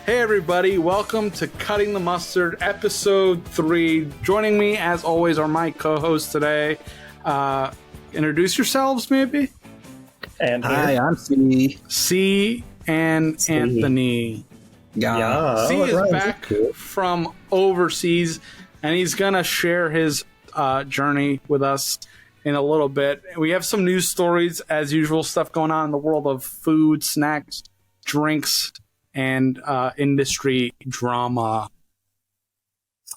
Hey everybody, welcome to Cutting the Mustard, episode 3. Joining me, as always, are my co-hosts today. Introduce yourselves, maybe? And hi, I'm C. C and C. Anthony. Yeah. C is back from overseas, and he's going to share his journey with us in a little bit. We have some news stories, as usual, stuff going on in the world of food, snacks, drinks, and industry drama.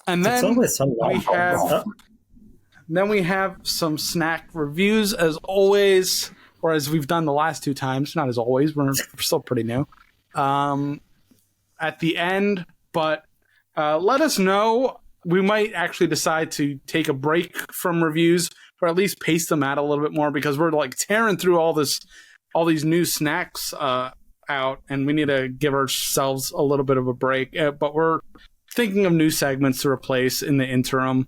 And then we have some snack reviews, as always, or as we've done the last 2 times. Not as always, we're still pretty new. At the end, but let us know. We might actually decide to take a break from reviews, or at least pace them out a little bit more, because we're like tearing through all these new snacks out, and we need to give ourselves a little bit of a break. But we're thinking of new segments to replace in the interim.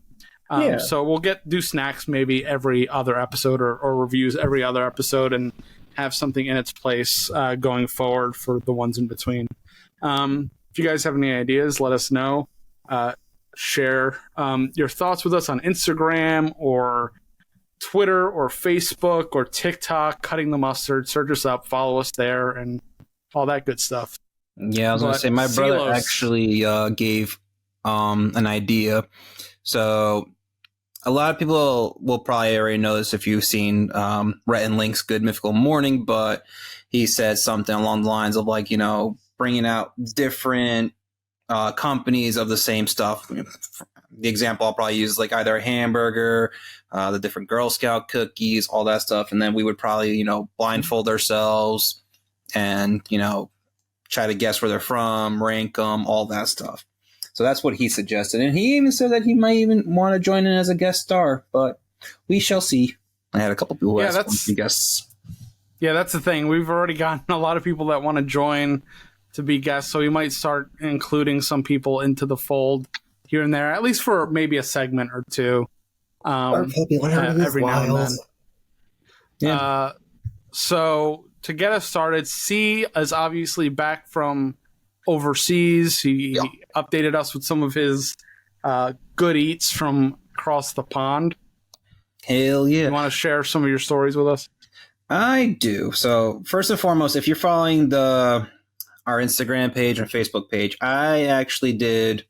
So we'll do snacks maybe every other episode, or reviews every other episode, and have something in its place going forward for the ones in between. If you guys have any ideas, let us know. Share your thoughts with us on Instagram or Twitter or Facebook or TikTok, Cutting the Mustard. Search us up, follow us there, and all that good stuff. Yeah, I was going to say, my brother actually gave an idea. So a lot of people will probably already know this if you've seen Rhett and Link's Good Mythical Morning, but he said something along the lines of, like, bringing out different companies of the same stuff. The example I'll probably use is like either a hamburger, the different Girl Scout cookies, all that stuff. And then we would probably, blindfold ourselves and, try to guess where they're from, rank them, all that stuff. So that's what he suggested. And he even said that he might even want to join in as a guest star, but we shall see. I had a couple people who asked to be guests. Yeah, that's the thing. We've already gotten a lot of people that want to join to be guests, so we might start including some people into the fold here and there, at least for maybe a segment or two. Every now and then. Yeah. So to get us started, C is obviously back from overseas. He updated us with some of his good eats from across the pond. Hell yeah. You want to share some of your stories with us? I do. So first and foremost, if you're following our Instagram page and Facebook page, I actually did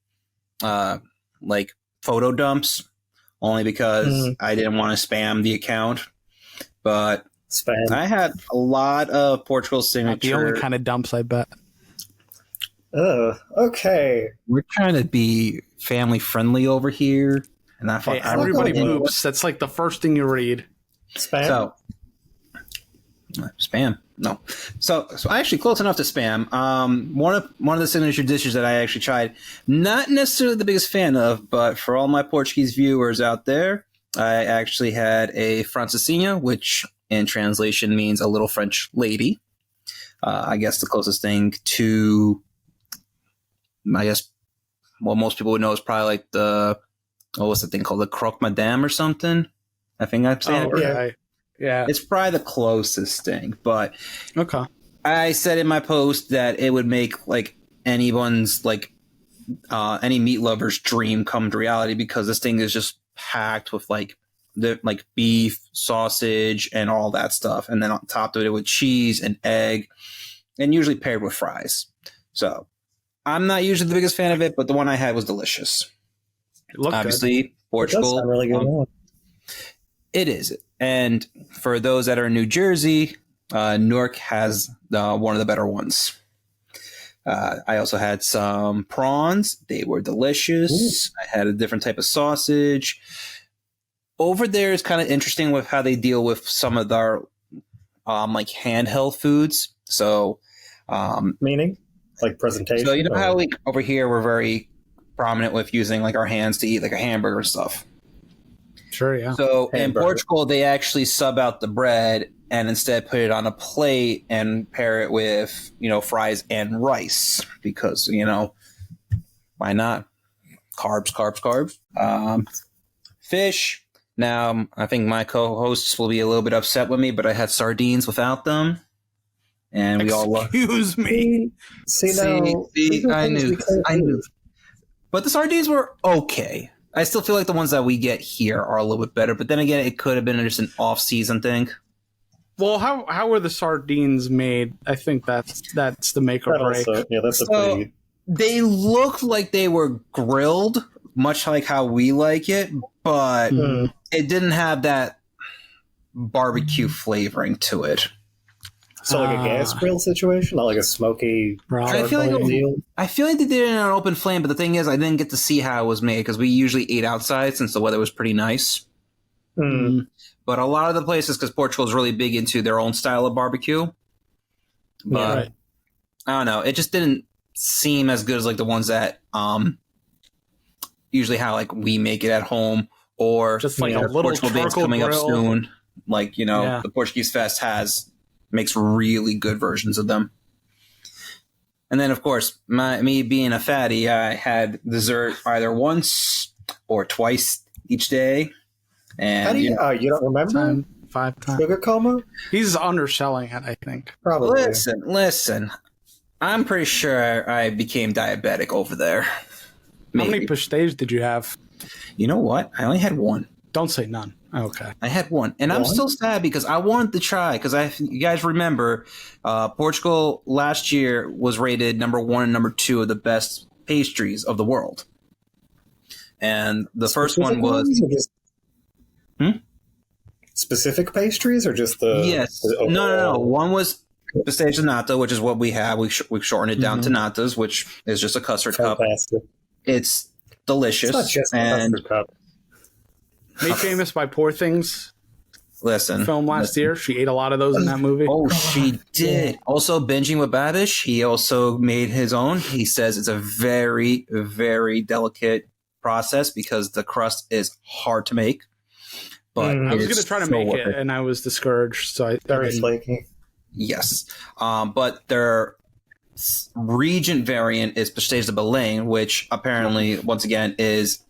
like photo dumps, only because I didn't want to spam the account. But I had a lot of Portugal signature. Not the only kind of dumps, I bet. Okay. We're trying to be family friendly over here, and I thought everybody poops. That's like the first thing you read. Spam. Spam. No. So actually close enough to spam. One of the signature dishes that I actually tried, not necessarily the biggest fan of, but for all my Portuguese viewers out there, I actually had a francesinha, which in translation means a little French lady. I guess the closest thing to, what most people would know is probably like what's the thing called? The croque madame or something? I think I'm saying it right. Yeah. It's probably the closest thing, but okay. I said in my post that it would make like anyone's any meat lover's dream come to reality, because this thing is just packed with like beef, sausage, and all that stuff, and then on top of it with cheese and egg, and usually paired with fries. So I'm not usually the biggest fan of it, but the one I had was delicious. It looked obviously good. Portugal. It does sound really good. It is. And for those that are in New Jersey, Newark has one of the better ones. I also had some prawns. They were delicious. Ooh. I had a different type of sausage. Over there is kind of interesting with how they deal with some of their like handheld foods. So, meaning like presentation. So how over here we're very prominent with using like our hands to eat like a hamburger stuff. Sure, yeah. So in Portugal, they actually sub out the bread and instead put it on a plate and pair it with, fries and rice, because, why not? Carbs. Fish. Now, I think my co-hosts will be a little bit upset with me, but I had sardines without them. and we all love. Excuse me. See, now, I knew. But the sardines were okay. I still feel like the ones that we get here are a little bit better. But then again, it could have been just an off-season thing. Well, how were the sardines made? I think that's the make or break. That's a pretty. They looked like they were grilled, much like how we like it, but it didn't have that barbecue flavoring to it. So like a gas grill situation, not like a smoky. I feel like they did it in an open flame, but the thing is, I didn't get to see how it was made because we usually ate outside since the weather was pretty nice. But a lot of the places, because Portugal is really big into their own style of barbecue, but I don't know, it just didn't seem as good as like the ones that usually how like we make it at home, or just like a little Portugal Day's coming grill. up soon. Like the Portuguese Fest makes really good versions of them. And then, of course, me being a fatty, I had dessert either once or twice each day. And how do you don't remember? 5 times. Sugar coma? He's underselling it, I think. Probably. Listen. I'm pretty sure I became diabetic over there. Maybe. How many pastéis did you have? You know what? I only had one. Don't say none. Okay. I had one. And I'm still sad because I wanted to try, because you guys remember Portugal last year was rated number 1 and number 2 of the best pastries of the world. And the first one was... Specific pastries or just the... Yes. No. One was pastéis de nata, which is what we have. We've shortened it down to natas, which is just a custard cup. It's delicious. It's not just a custard cup. Made famous by Poor Things. Film last year. She ate a lot of those in that movie. Oh, she did. Also, Binging with Babish, he also made his own. He says it's a very, very delicate process because the crust is hard to make. But I was going to try to make it, and I was discouraged. So very flaky. Yes. But their region variant is pastéis de Belém, which apparently, once again, is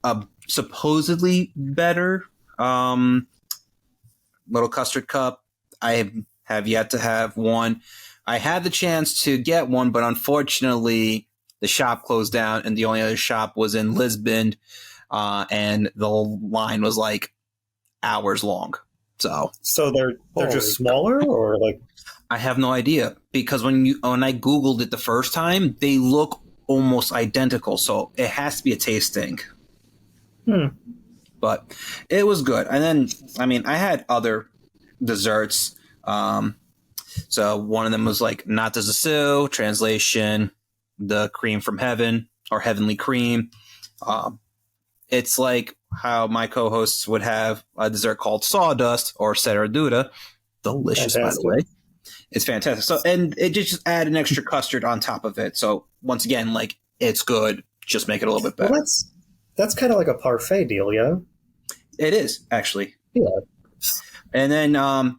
a supposedly better little custard cup. I have yet to have one. I had the chance to get one, but unfortunately the shop closed down and the only other shop was in Lisbon, and the line was like hours long. So they're just smaller, or like, I have no idea, because when I Googled it the first time, they look almost identical. So it has to be a taste thing. But it was good. And then, I mean, I had other desserts. So one of them was like nata de Sil, translation, the cream from heaven, or heavenly cream. It's like how my co-hosts would have a dessert called sawdust or serradura. Delicious, fantastic. By the way. It's fantastic. So, and it just add an extra custard on top of it. So once again, like, it's good. Just make it a little bit better. Well, that's kind of like a parfait deal, yeah? It is, actually. Yeah. And then,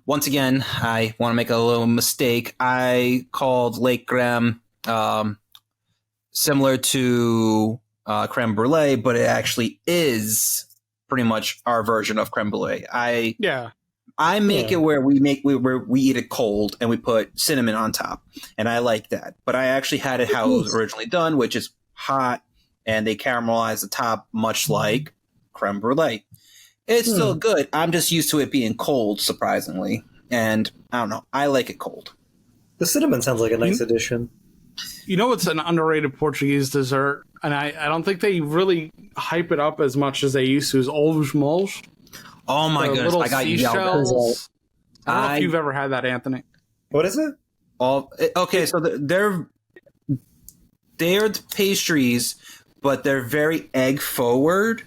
once again, I want to make a little mistake. I called Lake Creme similar to creme brulee, but it actually is pretty much our version of creme brulee. I make it where we eat it cold and we put cinnamon on top, and I like that. But I actually had it how it was originally done, which is hot, and they caramelize the top much like creme brulee. It's still good. I'm just used to it being cold, surprisingly, and I don't know. I like it cold. The cinnamon sounds like a nice addition. You know, it's an underrated Portuguese dessert, and I don't think they really hype it up as much as they used to. Is ovos moles. Oh my goodness! I got yelled at. I don't know if you've ever had that, Anthony. What is it? Okay, so they're pastries, but they're very egg forward.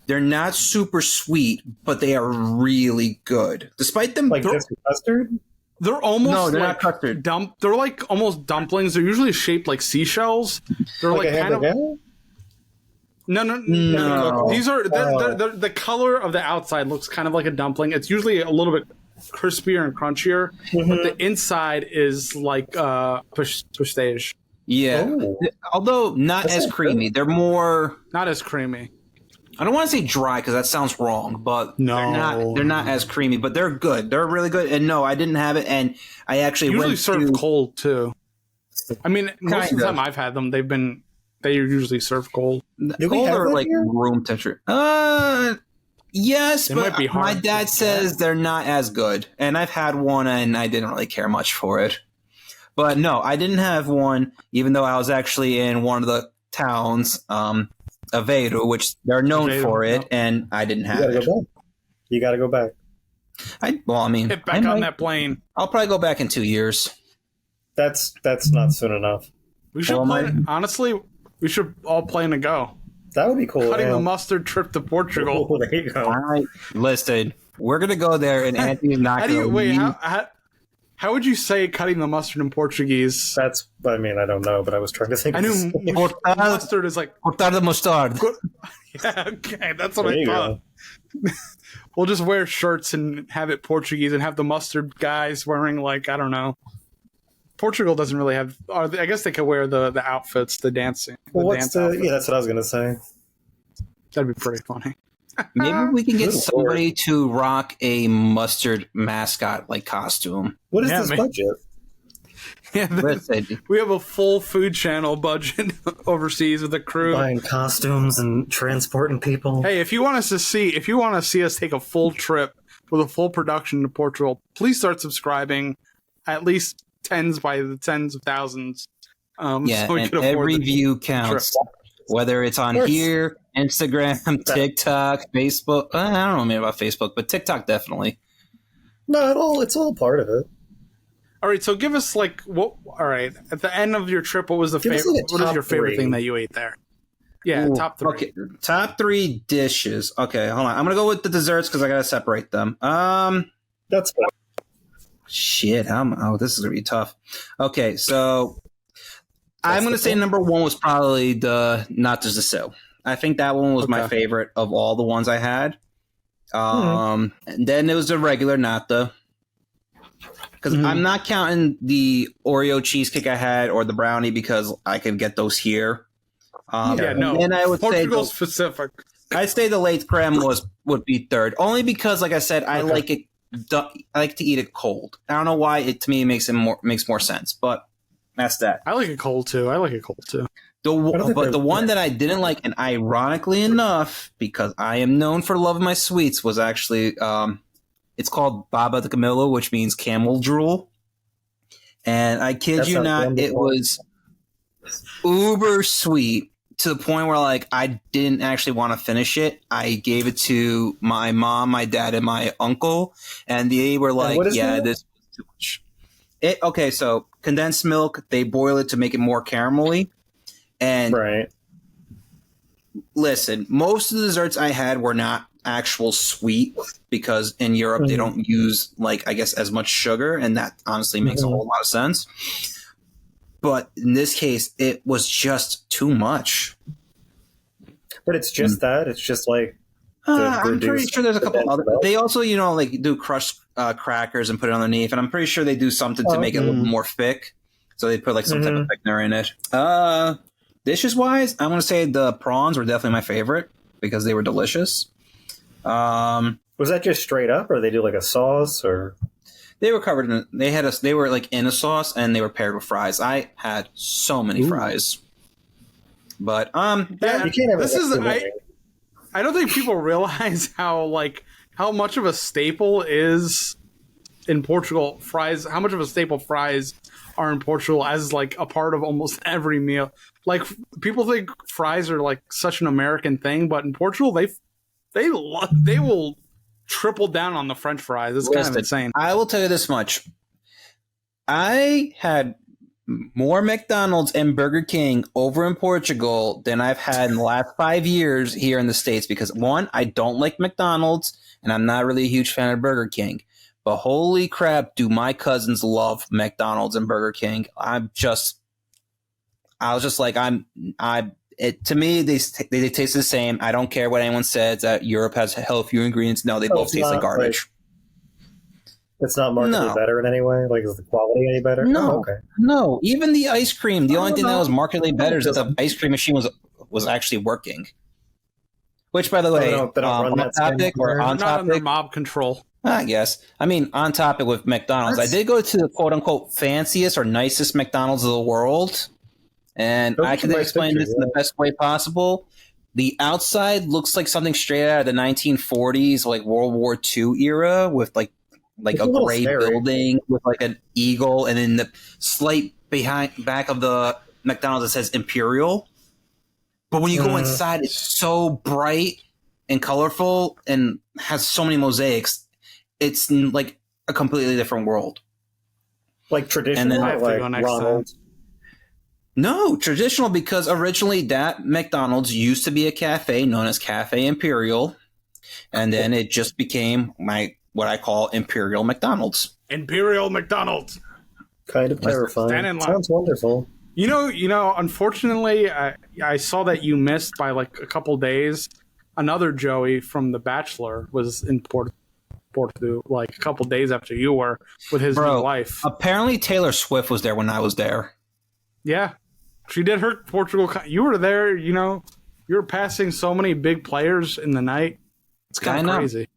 They're not super sweet, but they are really good. Despite them, like just custard. They're almost they're like not custard. They're like almost dumplings. They're usually shaped like seashells. They're like kind of. No. These are they're, the color of the outside looks kind of like a dumpling. It's usually a little bit crispier and crunchier, but the inside is like pistage. Yeah, although not as creamy. They're more not as creamy. I don't want to say dry because that sounds wrong, but they're not as creamy, but they're good. They're really good. And no, I didn't have it, and I actually usually serve cold too. I mean, most of the time I've had them, they usually serve cold. Cold or like room temperature. Yes, but my dad says they're not as good, and I've had one, and I didn't really care much for it. But no, I didn't have one, even though I was actually in one of the towns, Aveiro, which they're known for it, and I didn't have it. You got to go back. Get back on that plane. I'll probably go back in 2 years. That's not soon enough. We should honestly, we should all plan to go. That would be cool. Cutting the mustard trip to Portugal. Oh, there you go. All right, listen, we're gonna go there, and Anthony's not going to leave. How would you say cutting the mustard in Portuguese? I don't know, but I was trying to think. I knew mustard is like cortar the mustard. Yeah, okay, that's what I thought. We'll just wear shirts and have it Portuguese, and have the mustard guys wearing I don't know. Portugal doesn't really have. I guess they could wear the outfits, the dancing. Well, that's what I was gonna say. That'd be pretty funny. Maybe we can get somebody to rock a mustard mascot costume. What is this budget? Yeah, we have a full food channel budget overseas with the crew buying costumes and transporting people. Hey, if you want to see us take a full trip with a full production to Portugal, please start subscribing. At least tens of thousands. So and every view counts. Whether it's on here, Instagram, TikTok, Facebook. I don't know maybe about Facebook, but TikTok definitely. No, it's all part of it. All right, so give us what? All right, at the end of your trip, what was the favorite? What is your favorite thing that you ate there? Yeah, top 3. Okay, top 3 dishes. Okay, hold on. I'm gonna go with the desserts because I gotta separate them. That's fine. Shit, this is gonna be tough. Okay, so I'm gonna say number 1 was probably the natas de sal. I think that one was my favorite of all the ones I had. And then it was the regular nata. Because I'm not counting the Oreo cheesecake I had or the brownie because I can get those here. And I would Portugal specific. I'd say the late creme would be 3rd, only because, like I said, I like it. I like to eat it cold. I don't know why. It to me makes more sense, but that's that. I like it cold too. But the one that I didn't like, and ironically enough, because I am known for loving my sweets, was actually it's called baba de camelo, which means camel drool. And I kid you not, it was uber sweet to the point where I didn't actually want to finish it. I gave it to my mom, my dad, and my uncle, and they were like, "Yeah, this was too much." So condensed milk, they boil it to make it more caramelly. And listen, most of the desserts I had were not actual sweet because in Europe they don't use I guess as much sugar, and that honestly makes a whole lot of sense. But in this case, it was just too much. But it's just that? It's just I'm pretty sure there's a couple other. They also, do crushed crackers and put it underneath, and I'm pretty sure they do something to make it a little more thick. So they put some type of thickener in it. Dishes wise, I'm gonna say the prawns were definitely my favorite because they were delicious. Was that just straight up, or they do a sauce, or? They were covered in. They were in a sauce, and they were paired with fries. I had so many fries, but you can't have I don't think people realize how much of a staple is in Portugal fries. How much of a staple fries are in Portugal as a part of almost every meal. People think fries are such an American thing, but in Portugal they will triple down on the French fries. It's kind of insane. I will tell you this much. I had more McDonald's and Burger King over in Portugal than I've had in the last 5 years here in the States because, 1, I don't like McDonald's, and I'm not really a huge fan of Burger King. But holy crap, do my cousins love McDonald's and Burger King. To me, they taste the same. I don't care what anyone says that Europe has healthier ingredients. No, they both taste like garbage. It's not markedly better in any way? Is the quality any better? No. No. Even the ice cream. The only thing that was markedly better is that the ice cream machine was actually working. Which, by the way, they don't run that topic or on not topic, under mob control. I guess. I mean, on topic with McDonald's, I did go to the quote unquote fanciest or nicest McDonald's of the world, and I can explain this in the best way possible. The outside looks like something straight out of the 1940s, like World War II era, with like a gray building with like an eagle, and in the slight back of the McDonald's it says Imperial. But when you go inside, it's so bright and colorful and has so many mosaics. It's like a completely different world. Like traditional, like Ronald. No, traditional, because originally that McDonald's used to be a cafe known as Cafe Imperial, and then it just became what I call Imperial McDonald's. Imperial McDonald's. Kind of terrifying. Sounds wonderful. You know. Unfortunately, I saw that you missed by like a couple days. Another Joey from The Bachelor was in Portugal like a couple days after you were with his new wife. Apparently, Taylor Swift was there when I was there. Yeah, she did her Portugal. You were there. You know, you were passing so many big players in the night. It's kind of crazy.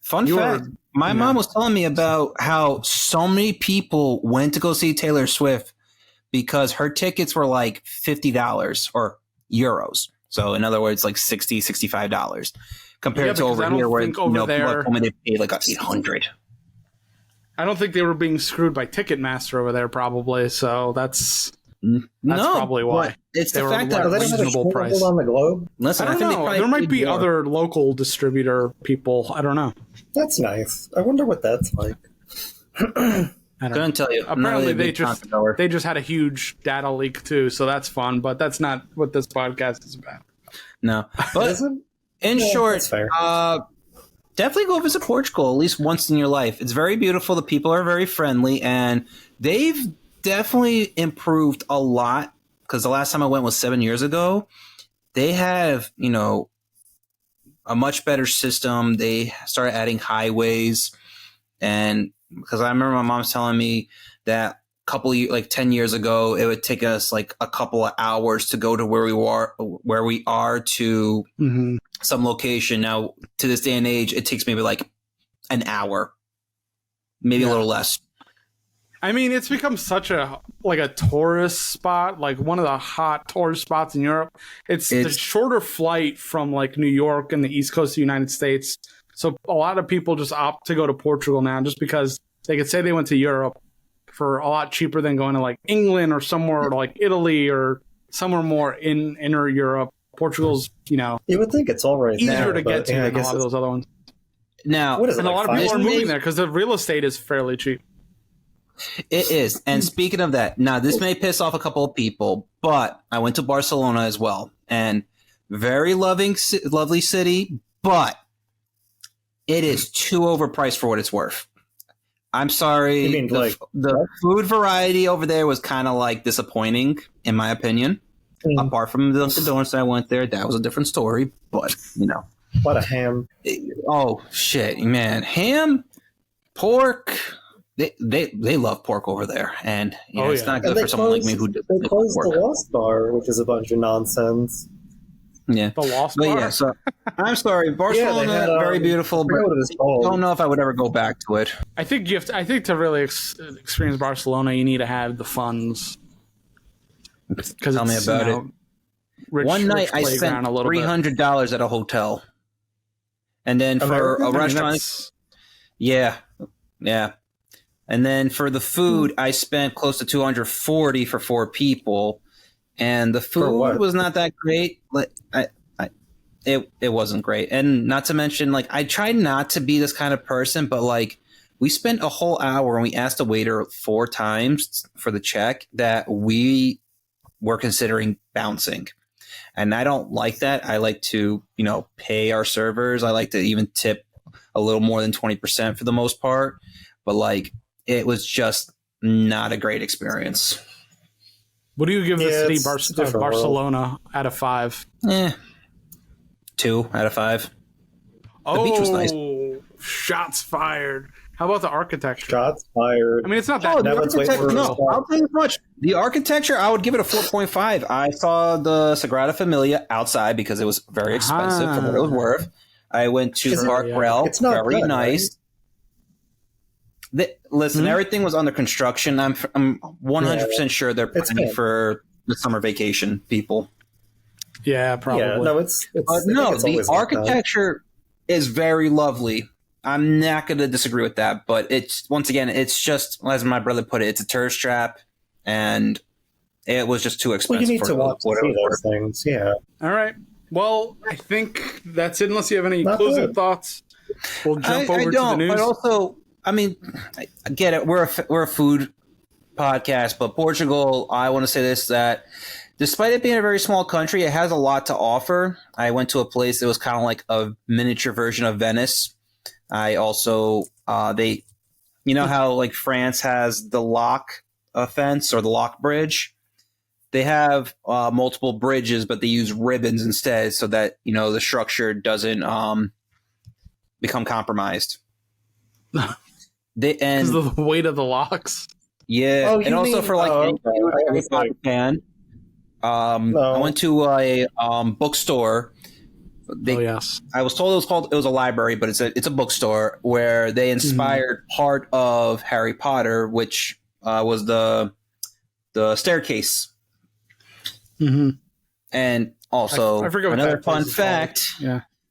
Fun fact: my mom was telling me about how so many people went to go see Taylor Swift because her tickets were like $50 or euros. So in other words, like $60, $65 compared to over here where people have told me they paid like $800. I don't think they were being screwed by Ticketmaster over there, probably. So that's probably why. It's the fact that they don't have a reasonable price on the globe. Listen, I don't know. There might be other local distributor people. I don't know. That's nice. I wonder what that's like. I couldn't tell you. Apparently, they just had a huge data leak too, so that's fun. But that's not what this podcast is about. No, but in short, definitely go visit Portugal at least once in your life. It's very beautiful. The people are very friendly, and they've definitely improved a lot. Because the last time I went was 7 years ago. They have, a much better system. They started adding highways, and because I remember my mom's telling me that 10 years ago, it would take us like a couple of hours to go to where we are to some location. Now, to this day and age, it takes maybe like an hour, maybe a little less. I mean, it's become such a tourist spot, like one of the hot tourist spots in Europe. It's the shorter flight from like New York and the East Coast of the United States. So a lot of people just opt to go to Portugal now just because they could say they went to Europe for a lot cheaper than going to like England or somewhere like Italy or somewhere more in inner Europe. Portugal's, you would think it's all right easier to get to than a lot of those other ones. Now, and a lot of people are moving there because the real estate is fairly cheap. It is. And speaking of that, now this may piss off a couple of people, but I went to Barcelona as well, and very lovely city, but it is too overpriced for what it's worth. I'm sorry. You mean the food variety over there was kind of like disappointing, in my opinion. Apart from the Dunkin' Donuts I went there, that was a different story. But what a ham! Oh shit, man! Ham, pork. They love pork over there, and it's not good for someone like me who doesn't. They closed the Lost Bar, which is a bunch of nonsense. Yeah, the Lost Bar. Yeah, so I'm sorry, Barcelona, very beautiful, but I don't know if I would ever go back to it. I think to really experience Barcelona, you need to have the funds. Tell me about it. One night I spent $300 at a hotel, and then for a restaurant, yeah. And then for the food, I spent close to $240 for 4 people, and the food was not that great. It wasn't great, and not to mention, like, I try not to be this kind of person, but like, we spent a whole hour and we asked the waiter 4 times for the check that we were considering bouncing, and I don't like that. I like to, pay our servers. I like to even tip a little more than 20% for the most part, but like, it was just not a great experience. What do you give the city Barcelona out of 5? 2 out of 5. The beach was nice. Shots fired. How about the architecture? Shots fired. I mean, it's not that. Now let's wait for I'll tell you much. The architecture, I would give it a 4.5. I saw the Sagrada Familia outside because it was very expensive for what it was worth. I went to Park Rel. It's not very good, nice. Right? Listen, everything was under construction. I'm 100% sure they're planning for the summer vacation people. Yeah, probably. Yeah, no, it's the architecture is very lovely. I'm not going to disagree with that, but it's once again, it's just as my brother put it, it's a tourist trap, and it was just too expensive. Well, you need to watch those things, yeah. All right. Well, I think that's it. Unless you have any closing thoughts, we'll jump over to the news. But also, I mean, I get it. We're a food podcast, but Portugal, I want to say this, that despite it being a very small country, it has a lot to offer. I went to a place that was kind of like a miniature version of Venice. I also, you know how like France has the lock fence or the lock bridge? They have multiple bridges, but they use ribbons instead so that, you know, the structure doesn't become compromised. Because of the weight of the locks? Yeah, and also for like Japan, I went to a bookstore. Yes. I was told it was a library, but it's a bookstore where they inspired part of Harry Potter, which was the staircase. Mm-hmm. And also, I forget another fun fact: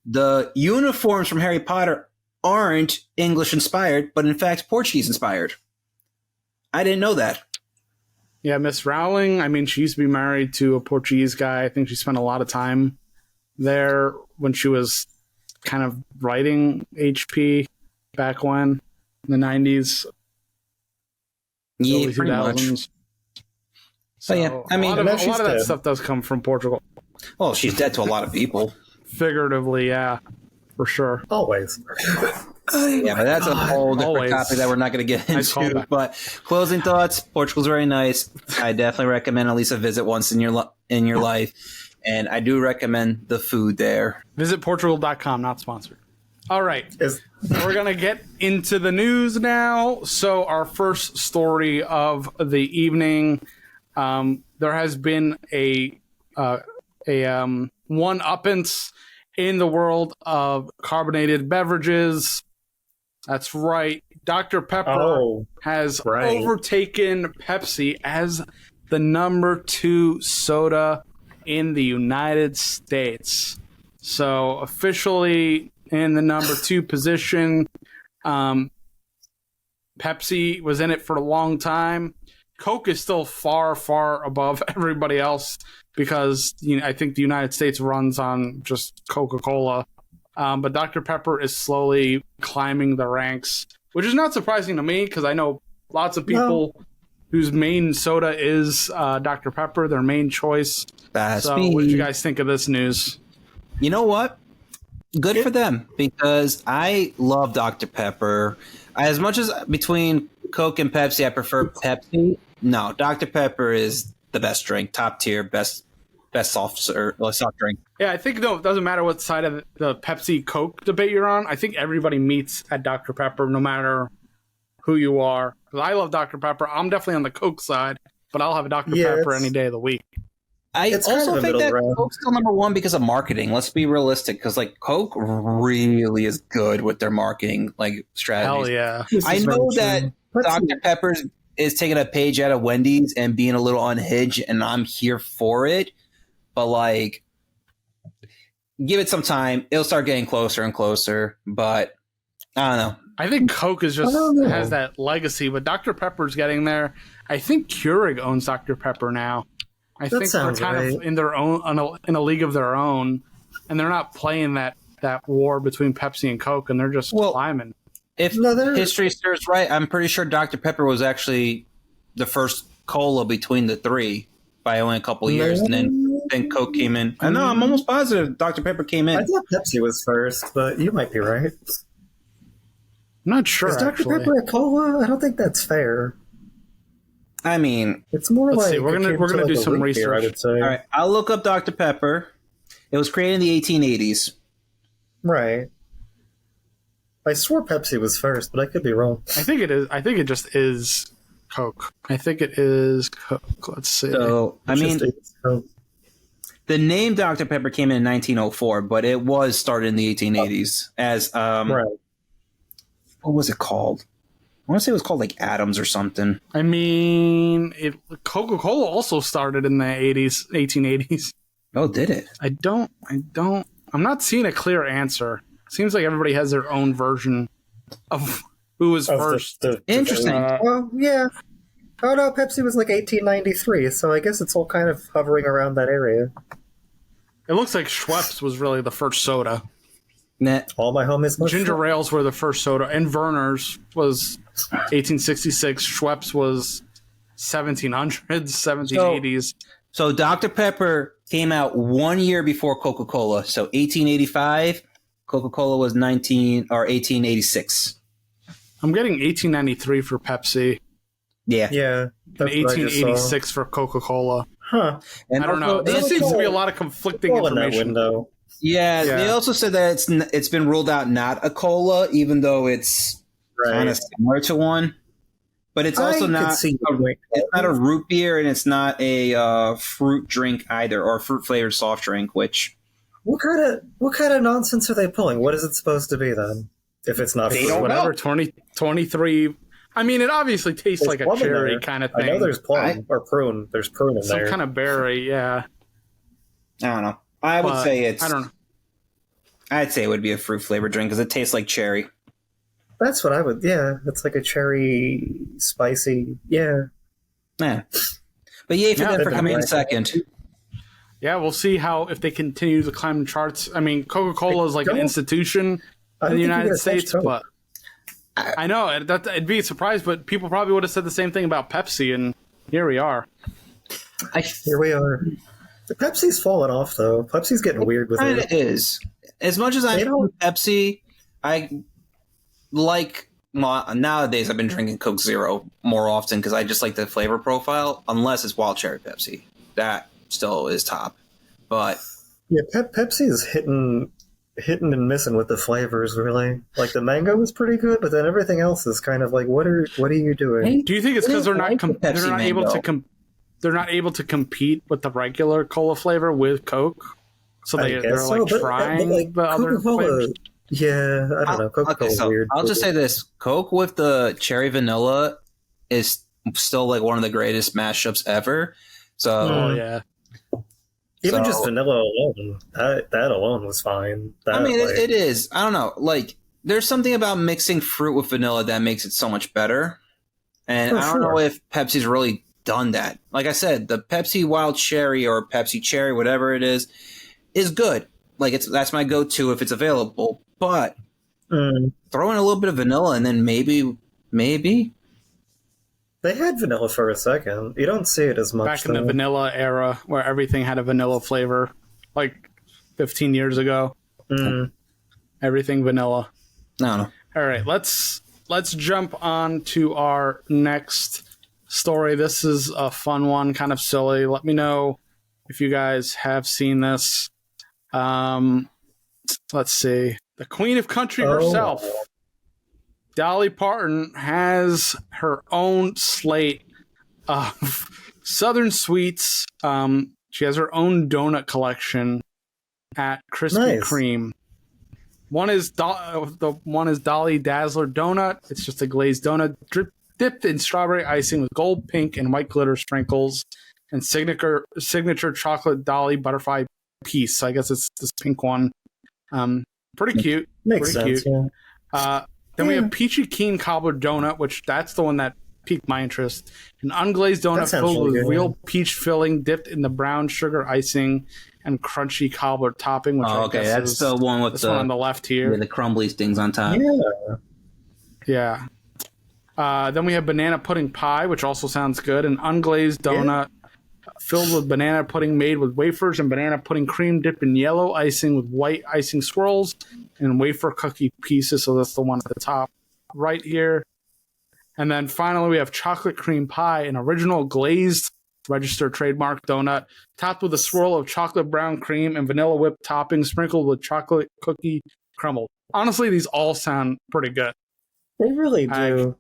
the uniforms from Harry Potter aren't English inspired, but in fact Portuguese inspired. I didn't know that. Yeah, Miss Rowling. I mean, she used to be married to a Portuguese guy. I think she spent a lot of time there when she was kind of writing HP back when, in the 90s. Yeah, pretty much. So, yeah, I mean, a lot of that stuff does come from Portugal. Well, she's dead to a lot of people. Figuratively, yeah, for sure. Always. Yeah, but that's a whole different topic that we're not going to get into. But closing thoughts, Portugal's very nice. I definitely recommend at least a visit once in your life. And I do recommend the food there. Visit Portugal.com, not sponsored. All right. We're going to get into the news now. So our first story of the evening, there has been a one-uppance in the world of carbonated beverages. That's right. Dr. Pepper has overtaken Pepsi as the number 2 soda in the United States. So officially in the number 2 position, Pepsi was in it for a long time. Coke is still far, far above everybody else because I think the United States runs on just Coca-Cola. But Dr. Pepper is slowly climbing the ranks, which is not surprising to me because I know lots of people whose main soda is Dr. Pepper, their main choice. So what did you guys think of this news? You know what? Good for them because I love Dr. Pepper. As much as between Coke and Pepsi, I prefer Pepsi. No, Dr. Pepper is the best drink, top tier, best soft drink. Yeah, I think it doesn't matter what side of the Pepsi Coke debate you're on. I think everybody meets at Dr. Pepper, no matter who you are. Because I love Dr. Pepper. I'm definitely on the Coke side, but I'll have a Dr. Pepper any day of the week. I also think that Coke's still number 1 because of marketing. Let's be realistic, because like Coke really is good with their marketing strategies. Hell yeah! I know that Dr. Pepper is taking a page out of Wendy's and being a little unhinged, and I'm here for it. But give it some time; it'll start getting closer and closer. But I don't know. I think Coke is has that legacy, but Dr. Pepper's getting there. I think Keurig owns Dr. Pepper now. I think they're kind of in their own in a league of their own, and they're not playing that war between Pepsi and Coke, and they're just climbing. If history serves right, I'm pretty sure Dr. Pepper was actually the first cola between the three by only a couple of years, and then Coke came in. I know, I'm almost positive Dr. Pepper came in. I thought Pepsi was first, but you might be right. I'm not sure. Is Dr. Pepper a cola? I don't think that's fair. I mean, it's more let's see. We're gonna do some research. Beer, I would say. All right, I'll look up Dr. Pepper. It was created in the 1880s. Right. I swore Pepsi was first, but I could be wrong. I think it is. I think it just is Coke. I think it is Coke. Let's see. So, I mean, the name Dr. Pepper came in 1904, but it was started in the 1880s as, right. What was it called? I want to say it was called like Adams or something. I mean, Coca-Cola also started in the 1880s. Oh, did it? I'm not seeing a clear answer. Seems like everybody has their own version of who was first. Interesting. Well, yeah. Oh no, Pepsi was like 1893, so I guess it's all kind of hovering around that area. It looks like Schweppes was really the first soda. Nah. All my homies love Ginger ales were the first soda, and Werner's was 1866. Schweppes was 1700s, 1780s. So Dr. Pepper came out 1 year before Coca-Cola. So 1885, Coca-Cola was 1886. I'm getting 1893 for Pepsi. Yeah. Yeah. And 1886 for Coca-Cola. Huh. And I don't know. There seems to be a lot of conflicting information. In that window. Yeah, they also said that it's been ruled out not a cola, even though it's kind of similar to one. But it's also it's not a root beer, and it's not a fruit drink either, or fruit flavored soft drink. Which what kind of nonsense are they pulling? What is it supposed to be then? If it's not whatever 23. I mean, it obviously tastes like a cherry kind of thing. I know there's plum or prune. There's prune in there. Some kind of berry, yeah. I don't know. I would say it's. I don't know. I'd say it would be a fruit flavored drink because it tastes like cherry. That's what I would. Yeah, it's like a cherry, spicy. Yeah. Yeah. But yay for them for coming in second. Yeah, we'll see if they continue to climb the charts. I mean, Coca-Cola is like an institution in the United States, but I know it'd be a surprise. But people probably would have said the same thing about Pepsi, and here we are. Here we are. The Pepsi's falling off, though. Pepsi's getting weird with it. It is. As much as I know Pepsi, I like... Well, nowadays I've been drinking Coke Zero more often because I just like the flavor profile, unless it's wild cherry Pepsi. That still is top. But... Yeah, Pepsi is hitting and missing with the flavors, really. Like, the mango is pretty good, but then everything else is kind of like, what are you doing? Do you think it's because they're not able to compete with the regular cola flavor with Coke? So they're trying the other flavors? Yeah, I don't know. Coca-Cola's weird. I'll just say this. Coke with the cherry vanilla is still like one of the greatest mashups ever. So, yeah. Even just vanilla alone, that alone was fine. It is. I don't know. Like, there's something about mixing fruit with vanilla that makes it so much better. And I don't know if Pepsi's really done that. Like I said, the Pepsi Wild Cherry or Pepsi Cherry, whatever it is good. Like, that's my go-to if it's available. But throw in a little bit of vanilla and then maybe. They had vanilla for a second. You don't see it as much. Back in the vanilla era where everything had a vanilla flavor, like 15 years ago. Everything vanilla. No. All right, let's jump on to our next story. This is a fun one, kind of silly. Let me know if you guys have seen this. Let's see. The Queen of Country herself, Dolly Parton, has her own slate of Southern sweets. She has her own donut collection at Krispy Kreme. One is Dolly Dazzler donut. It's just a glazed donut dipped in strawberry icing with gold, pink, and white glitter sprinkles, and signature chocolate Dolly butterfly piece. So I guess it's this pink one. Pretty cute. Makes sense. Cute. Yeah. Then we have Peachy Keen Cobbler Donut, which that's the one that piqued my interest. An unglazed donut filled with real peach filling, dipped in the brown sugar icing and crunchy cobbler topping. Which that's the one with one on the left here. The crumbly things on top. Yeah. Then we have banana pudding pie, which also sounds good. An unglazed donut filled with banana pudding made with wafers and banana pudding cream dipped in yellow icing with white icing swirls and wafer cookie pieces. So that's the one at the top right here. And then finally we have chocolate cream pie, an original glazed registered trademark donut topped with a swirl of chocolate brown cream and vanilla whipped topping sprinkled with chocolate cookie crumble. honestly, these all sound pretty good. They really do.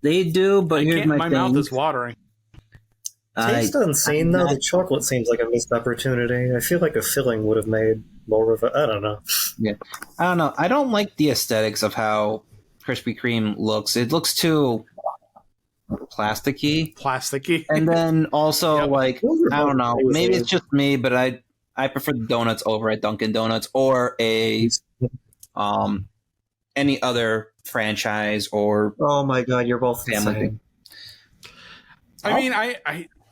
They do, but here's my thing. mouth is watering. Taste unseen, though, the chocolate seems like a missed opportunity. I feel like a filling would have made more of a... I don't know. Yeah. I don't know. I don't like the aesthetics of how Krispy Kreme looks. It looks too plasticky. And then also, like, I don't know. Maybe it's just me, but I prefer the donuts over at Dunkin' Donuts or any other franchise or... Oh my god, you're both family thing. I mean,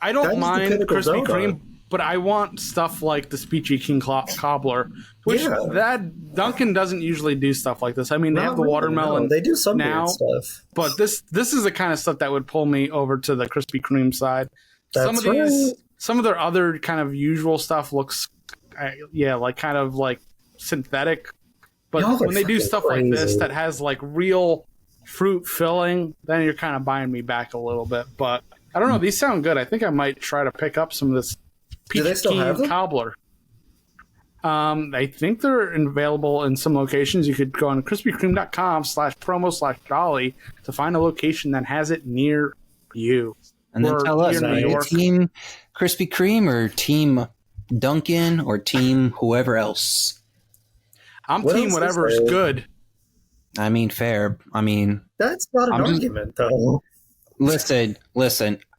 I don't mind Krispy Kreme, but I want stuff like the Speechy King Cobbler, which that Dunkin' doesn't usually do stuff like this. I mean, they have the watermelon. They do some now, weird stuff, but this is the kind of stuff that would pull me over to the Krispy Kreme side. Some of their other kind of usual stuff looks, like kind of like synthetic. But when they do stuff like this that has like real fruit filling, then you're kind of buying me back a little bit. But I don't know. These sound good. I think I might try to pick up some of this Peach King Cobbler. I think they're available in some locations. You could go on krispykreme.com/promo/dolly to find a location that has it near you. And then tell us, are you Team Krispy Kreme or Team Dunkin' or Team whoever else? I'm Team whatever's good. I mean, fair. I mean... That's not an argument, though. Listen.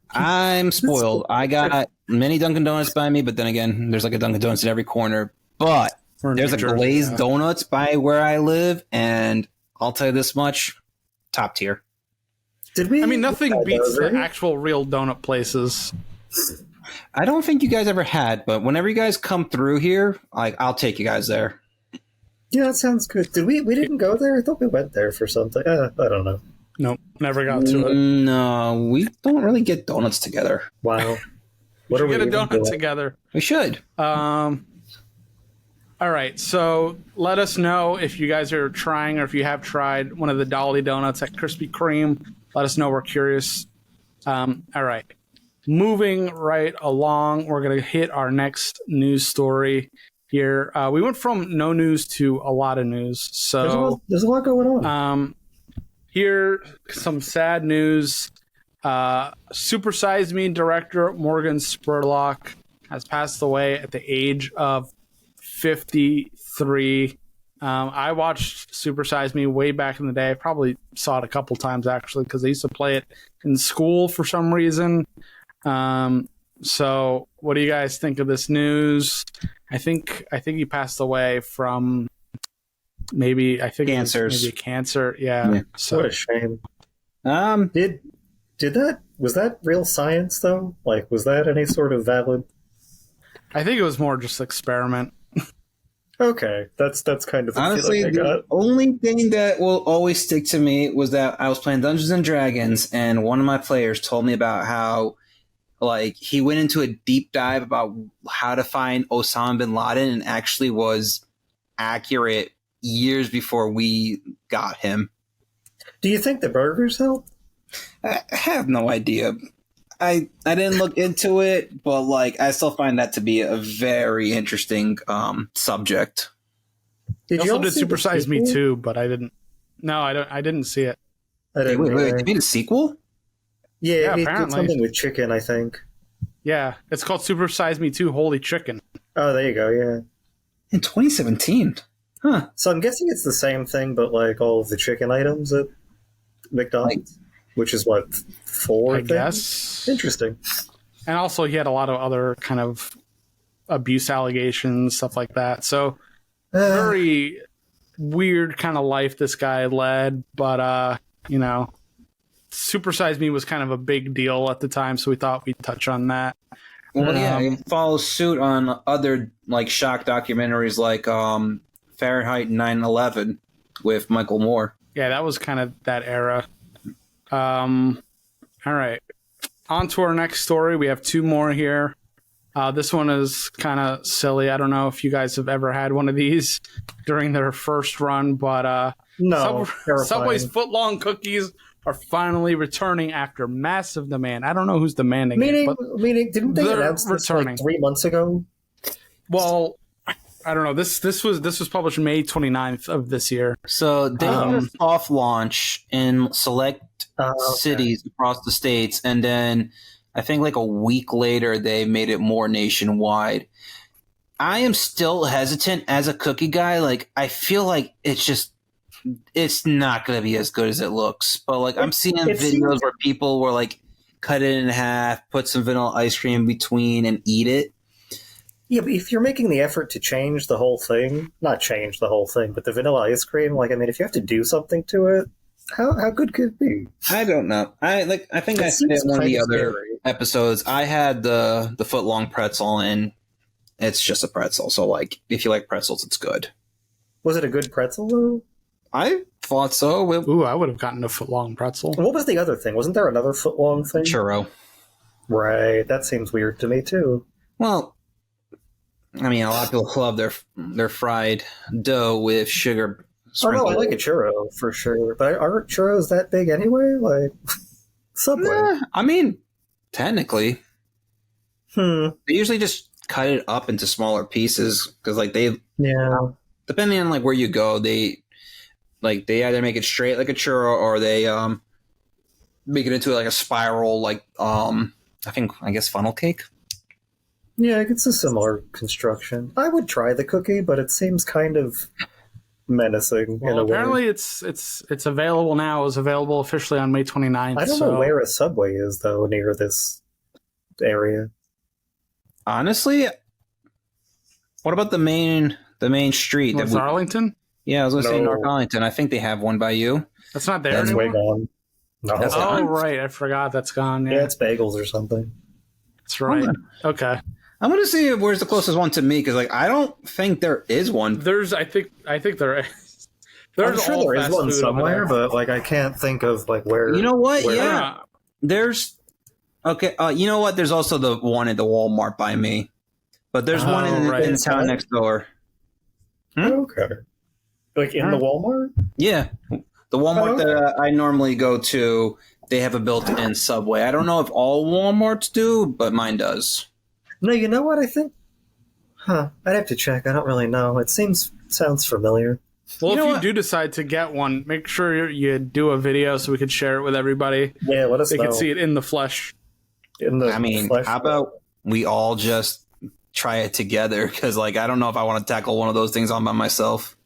I'm spoiled. I got many Dunkin' Donuts by me, but then again, there's like a Dunkin' Donuts in every corner. But there's a Glazed Donuts by where I live, and I'll tell you this much, top tier. Nothing beats the actual real donut places. I don't think you guys ever had, but whenever you guys come through here, I'll take you guys there. Yeah, that sounds good. Did we didn't go there? I thought we went there for something. I don't know. Nope, never got to it. No, we don't really get donuts together. Wow. We should get a donut together. We should. All right, so let us know if you guys are trying or if you have tried one of the Dolly Donuts at Krispy Kreme. Let us know. We're curious. All right. Moving right along, we're going to hit our next news story here. We went from no news to a lot of news. So there's a lot going on. Here, some sad news. Super Size Me director Morgan Spurlock has passed away at the age of 53. I watched Super Size Me way back in the day. I probably saw it a couple times, actually, because they used to play it in school for some reason. So what do you guys think of this news? I think he passed away from cancer. Maybe cancer. Yeah. So what a shame. Was that real science though? Like, was that any sort of valid? I think it was more just experiment. Okay, that's kind of the honestly the only thing that will always stick to me was that I was playing Dungeons and Dragons, and one of my players told me about how, like, he went into a deep dive about how to find Osama bin Laden, and actually was accurate years before we got him. Do you think the burgers help? I have no idea. I didn't look into it, but like I still find that to be a very interesting subject. They also did Super Size Me too, but I didn't. No, I didn't see it. Wait, they made a sequel? Yeah, he did something with chicken, I think. Yeah, it's called Super Size Me 2 Holy Chicken. Oh, there you go, yeah. In 2017. Huh. So I'm guessing it's the same thing, but like all of the chicken items at McDonald's, which is what, 4 I guess. Interesting. And also he had a lot of other kind of abuse allegations, stuff like that. So very weird kind of life this guy led, but Super Size Me was kind of a big deal at the time, so we thought we'd touch on that. Well, it follows suit on other like shock documentaries like Fahrenheit 9/11 with Michael Moore. Yeah, that was kind of that era. All right. On to our next story. We have 2 more here. This one is kind of silly. I don't know if you guys have ever had one of these during their first run, but no, Subway's footlong cookies are finally returning after massive demand. I don't know who's demanding it. Meaning, didn't they announce this like 3 months ago? Well, I don't know. This was published May 29th of this year. So they had a soft launch in select cities across the states, and then I think like a week later they made it more nationwide. I am still hesitant as a cookie guy. Like, I feel like it's not going to be as good as it looks. But like, I'm seeing videos where people were like, cut it in half, put some vanilla ice cream in between, and eat it. Yeah, but if you're making the effort to change the whole thing, not change the whole thing, but the vanilla ice cream, like, I mean, if you have to do something to it, how good could it be? I don't know. I think I said in one of the other episodes, I had the foot-long pretzel, and it's just a pretzel. So, like, if you like pretzels, it's good. Was it a good pretzel, though? I thought so. Ooh, I would have gotten a foot-long pretzel. What was the other thing? Wasn't there another foot-long thing? Churro. Right. That seems weird to me, too. Well, I mean, a lot of people love their fried dough with sugar. Oh, no, I like a churro, for sure. But aren't churros that big anyway? Like, Subway. I mean, technically. They usually just cut it up into smaller pieces because, like, depending on, like, where you go, they either make it straight like a churro or they make it into, like, a spiral, like, I guess funnel cake. Yeah, it's a similar construction. I would try the cookie, but it seems kind of menacing. Well, in a apparently way. it's available now. It was available officially on May 29th. I don't know where a Subway is, though, near this area. Honestly, what about the main street? North Arlington? Yeah, I was going to say North Arlington. I think they have one by you. That's not there That's anymore? way gone. No, That's oh, gone? right. I forgot that's gone. Yeah, it's bagels or something. That's right. Okay. I'm going to see where's the closest one to me because, like, I don't think there is one. I think there is. I'm sure there is one somewhere, but like I can't think of like where. You know what? Yeah, there's. Okay, you know what? There's also the one at the Walmart by me, but there's one in town next door. Okay, like in the Walmart. Yeah, the Walmart that I normally go to, they have a built-in Subway. I don't know if all Walmarts do, but mine does. No, you know what? I think. I'd have to check. I don't really know. It sounds familiar. Well, if you do decide to get one, make sure you do a video so we could share it with everybody. Yeah, let us know. They can see it in the flesh. How about we all just try it together? Because, like, I don't know if I want to tackle one of those things on by myself.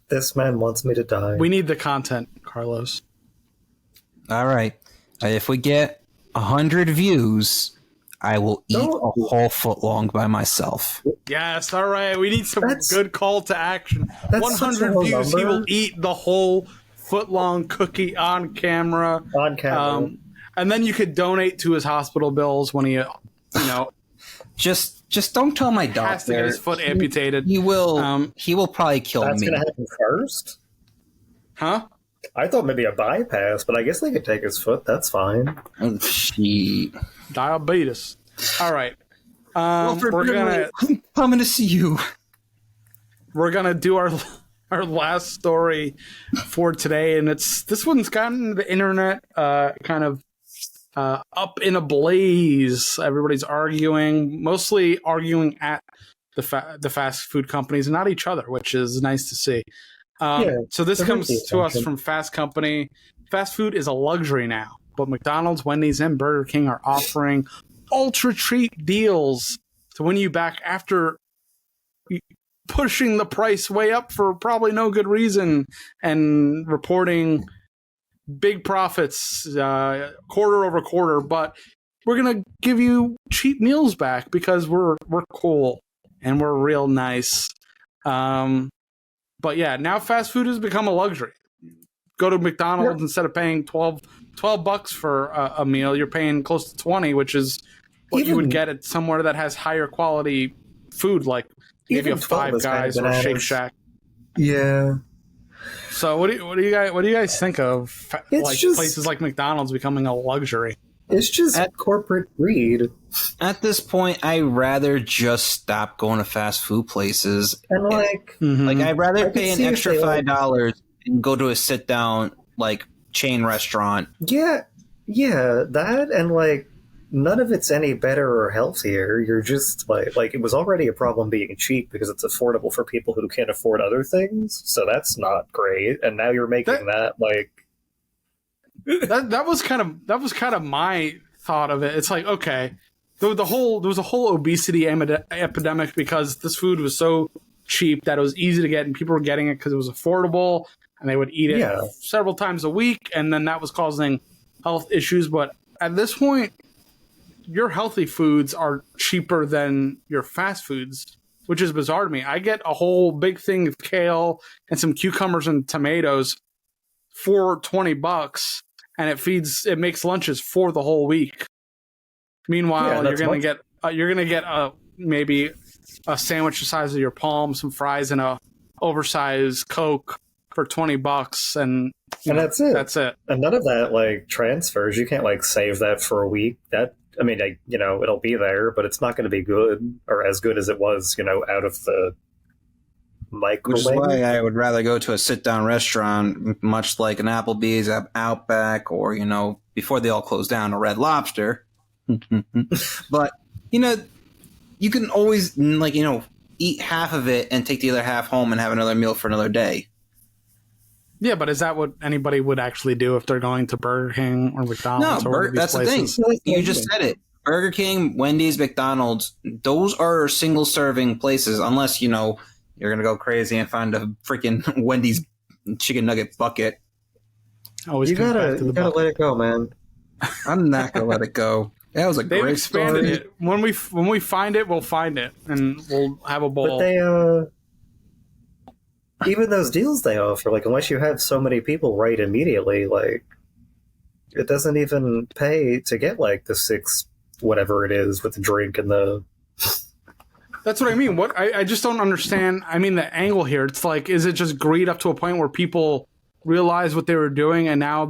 This man wants me to die. We need the content, Carlos. All right. If we get 100 views, I will eat a whole foot long by myself. Yes, all right. We need some good call to action. 100 views, number. he will eat the whole foot long cookie on camera. On camera. And then you could donate to his hospital bills when he, just don't tell my doctor. Has to get his foot amputated. He will. He will probably kill me. That's going to happen first? Huh? I thought maybe a bypass, but I guess they could take his foot. That's fine. Oh, shit. Diabetes. All right. We're coming to see you. We're gonna do our last story for today, and this one's gotten the internet kind of up in a blaze. Everybody's arguing, mostly arguing at the fast food companies and not each other, which is nice to see. So this comes to us from Fast Company. Fast food is a luxury now, but McDonald's, Wendy's, and Burger King are offering ultra treat deals to win you back after pushing the price way up for probably no good reason and reporting big profits quarter over quarter. But we're gonna give you cheap meals back because we're cool and we're real nice. But yeah, now fast food has become a luxury. Go to McDonald's, instead of paying $12 for a meal, you're paying close to 20, which is what you would get at somewhere that has higher quality food, like maybe a Five Guys or Shake Shack. Yeah. So what do you guys think of places like McDonald's becoming a luxury? It's just corporate greed. At this point, I'd rather just stop going to fast food places. And like I'd rather pay an extra $5 and go to a sit down like chain restaurant. Yeah, that and like none of it's any better or healthier. You're just like it was already a problem being cheap because it's affordable for people who can't afford other things. So that's not great. And now you're making that like that was kind of my thought of it. It's like, okay, there was a whole obesity epidemic because this food was so cheap that it was easy to get, and people were getting it because it was affordable, and they would eat it several times a week, and then that was causing health issues. But at this point, your healthy foods are cheaper than your fast foods, which is bizarre to me. I get a whole big thing of kale and some cucumbers and tomatoes for $20, and it makes lunches for the whole week. Meanwhile, you're gonna get maybe a sandwich the size of your palm, some fries, and a oversized Coke for $20, and that's it. That's it. And none of that like transfers. You can't like save that for a week. It'll be there, but it's not going to be good or as good as it was, out of the microwave. Which is why I would rather go to a sit-down restaurant, much like an Applebee's, Outback, or before they all closed down, a Red Lobster. But you can always eat half of it and take the other half home and have another meal for another day. Yeah, but is that what anybody would actually do if they're going to Burger King or McDonald's? No, that's places? The thing. You just said it. Burger King, Wendy's, McDonald's, those are single-serving places, unless, you're going to go crazy and find a freaking Wendy's chicken nugget bucket. You gotta let it go, man. I'm not going to let it go. That was a They've great expanded story. it. When we find it, we'll find it, and we'll have a bowl. But they, even those deals they offer, like, unless you have so many people right immediately, like, it doesn't even pay to get, like, the 6, whatever it is, with the drink and the... That's what I mean. I just don't understand. I mean, the angle here, it's like, is it just greed up to a point where people realize what they were doing, and now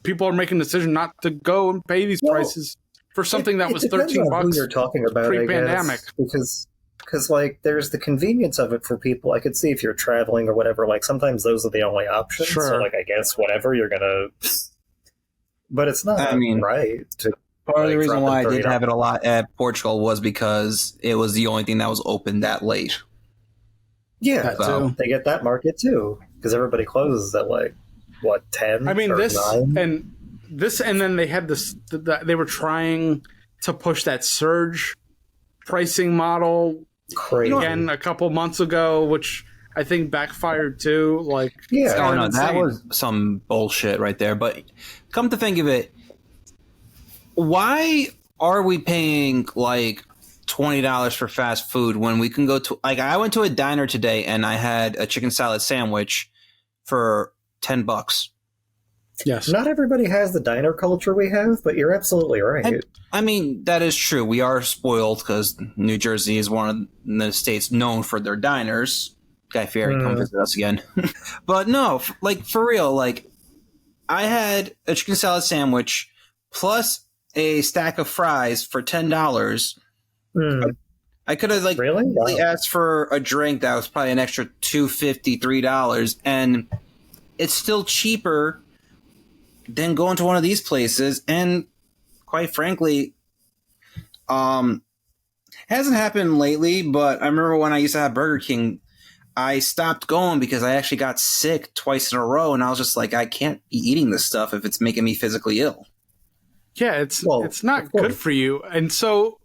people are making the decision not to go and pay these prices for something that was $13 who you're talking about, pre-pandemic. Because like there's the convenience of it for people. I could see if you're traveling or whatever, like sometimes those are the only options. Sure. So like I guess whatever you're gonna, but it's not right. Part of the reason why I did have it a lot at Portugal was because it was the only thing that was open that late. Yeah, so they get that market too because everybody closes at like 10. I mean, or 9? and then they had this. They were trying to push that surge pricing model again a couple months ago, which I think backfired too. Like, that was some bullshit right there. But come to think of it, why are we paying like $20 for fast food when we can go to I went to a diner today and I had a chicken salad sandwich for $10. Yes. Not everybody has the diner culture we have, but you're absolutely right. I mean, that is true. We are spoiled because New Jersey is one of the states known for their diners. Guy Fieri, come visit us again. But no, like for real, like I had a chicken salad sandwich plus a stack of fries for $10. I could have really asked for a drink that was probably an extra $2.50, $3, and it's still cheaper than going to one of these places. And quite frankly, hasn't happened lately, but I remember when I used to have Burger King, I stopped going because I actually got sick twice in a row, and I was just like, I can't be eating this stuff if it's making me physically ill. Yeah, it's not good for you. And so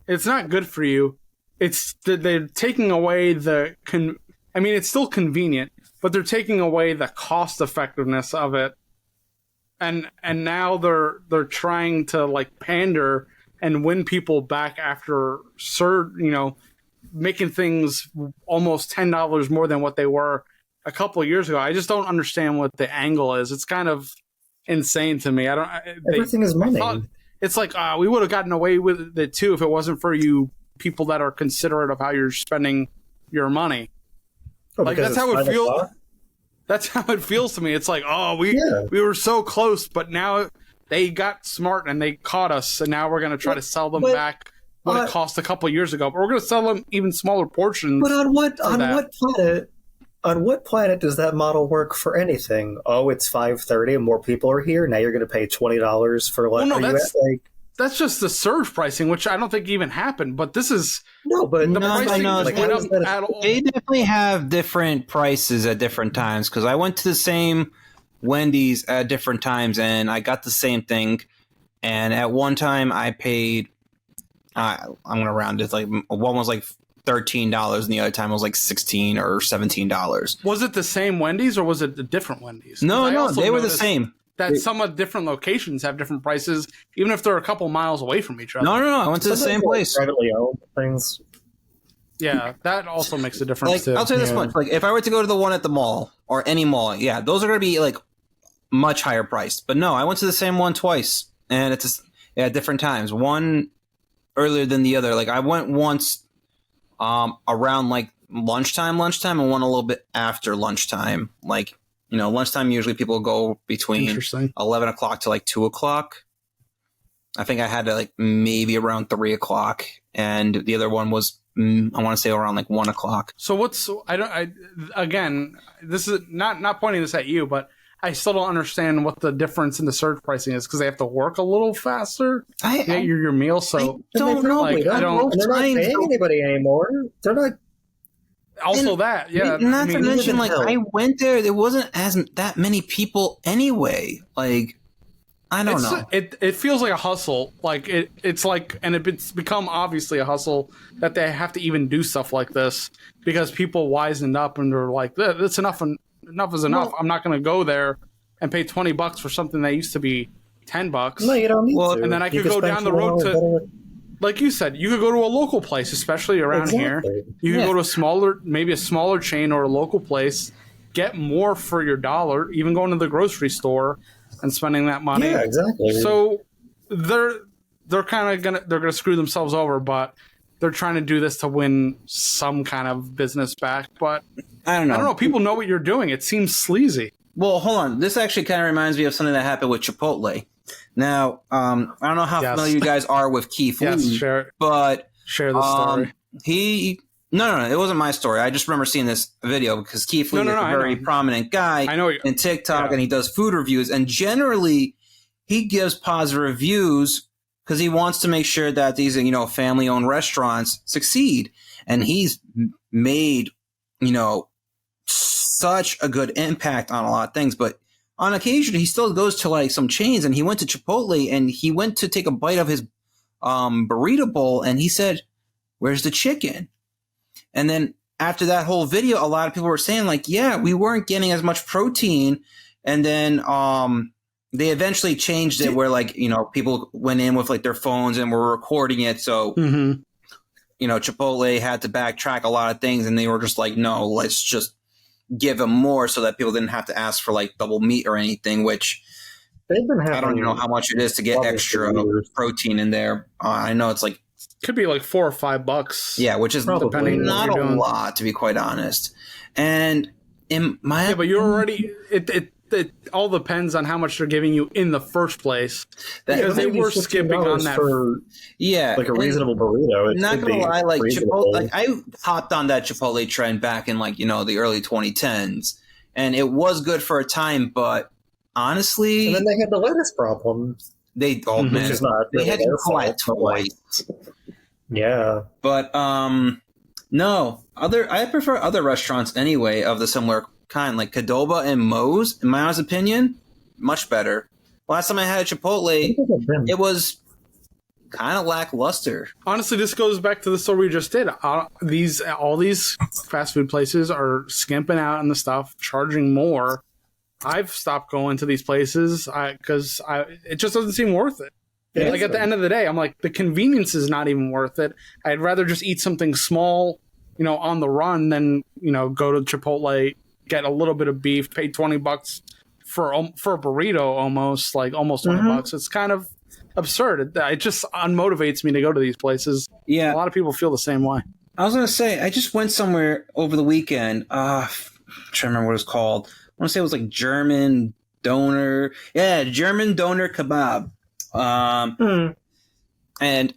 it's not good for you. It's that they're taking away it's still convenient, but they're taking away the cost effectiveness of it. And now they're trying to like pander and win people back after making things almost $10 more than what they were a couple of years ago. I just don't understand what the angle is. It's kind of insane to me. Everything is money. It's like we would have gotten away with it too if it wasn't for you people that are considerate of how you're spending your money. Like that's how it feels. That's how it feels to me. It's like, we were so close, but now they got smart and they caught us, and now we're going to try to sell them back what it cost a couple of years ago. But we're going to sell them even smaller portions. But on what planet does that model work for anything? Oh, it's 5:30 and more people are here. Now you're going to pay $20 for just the surge pricing, which I don't think even happened. But this is no, but the pricing just went up at all. They definitely have different prices at different times because I went to the same Wendy's at different times and I got the same thing. And at one time I paid, I'm going to round it, like one was like $13 and the other time it was like $16 or $17. Was it the same Wendy's or was it a different Wendy's? No, they were the same. That some of different locations have different prices, even if they're a couple miles away from each other. No. I went to the same place. Privately owned things. Yeah, that also makes a difference like, too. I'll tell you this much: like, if I were to go to the one at the mall or any mall, yeah, those are going to be like much higher priced. But no, I went to the same one twice, and it's at different times. One earlier than the other. Like I went once around like lunchtime, and one a little bit after lunchtime, like. Lunchtime, usually people go between 11 o'clock to like 2 o'clock. I think I had to like maybe around 3 o'clock. And the other one was, I want to say around like 1 o'clock. So again, this is not pointing this at you, but I still don't understand what the difference in the surge pricing is because they have to work a little faster to get your meal. So I don't know. Like, they're not paying anybody anymore. They're not. Also, not to mention, like I went there wasn't that many people anyway. Like, I don't know. It feels like a hustle. Like it's like, and it's become obviously a hustle that they have to even do stuff like this because people wisened up and they're like, "That's enough. Enough is enough. I'm not going to go there and pay $20 for something that used to be $10." No, you don't need to. And then I could go down the road to. Like you said, you could go to a local place, especially around here. You could go to maybe a smaller chain or a local place, get more for your dollar, even going to the grocery store and spending that money. Yeah, exactly. So they're kind of gonna screw themselves over, but they're trying to do this to win some kind of business back. But I don't know. People know what you're doing. It seems sleazy. Well, hold on. This actually kind of reminds me of something that happened with Chipotle. Now, I don't know how familiar you guys are with Keith Lee, share the story. No, it wasn't my story. I just remember seeing this video because Keith Lee is a very prominent guy in TikTok, and he does food reviews, and generally he gives positive reviews because he wants to make sure that these family-owned restaurants succeed, and he's made such a good impact on a lot of things, but on occasion, he still goes to like some chains, and he went to Chipotle and he went to take a bite of his burrito bowl, and he said, "Where's the chicken?" And then after that whole video, a lot of people were saying like, "Yeah, we weren't getting as much protein." And then they eventually changed it where like people went in with like their phones and were recording it, so Chipotle had to backtrack a lot of things, and they were just like, "No, let's just give them more so that people didn't have to ask for like double meat or anything," which I don't know how much it is to get extra protein in there. I know it's like could be like $4 or $5. Yeah, which is probably not a lot, to be quite honest. And in my but you're already it all depends on how much they're giving you in the first place because they were skipping on that for like a reasonable burrito. Not gonna lie, like Chipotle, like I hopped on that Chipotle trend back in like the early 2010s, and it was good for a time, but honestly, and then they had the lettuce problem. They had to quiet twice. Yeah, but no, I prefer other restaurants anyway of the similar kind, like Cadoba and Moe's, in my honest opinion, much better. Last time I had a Chipotle, it was kind of lackluster. Honestly, this goes back to the story we just did. All these fast food places are skimping out on the stuff, charging more. I've stopped going to these places because it just doesn't seem worth it. Like at the end of the day, I'm like, the convenience is not even worth it. I'd rather just eat something small, on the run than go to Chipotle, get a little bit of beef, pay $20 for a burrito, almost $20. It's kind of absurd. It just unmotivates me to go to these places. Yeah, a lot of people feel the same way. I was gonna say, I just went somewhere over the weekend. I'm trying to remember what it's called. I want to say it was like German Doner. Yeah, German Doner Kebab. And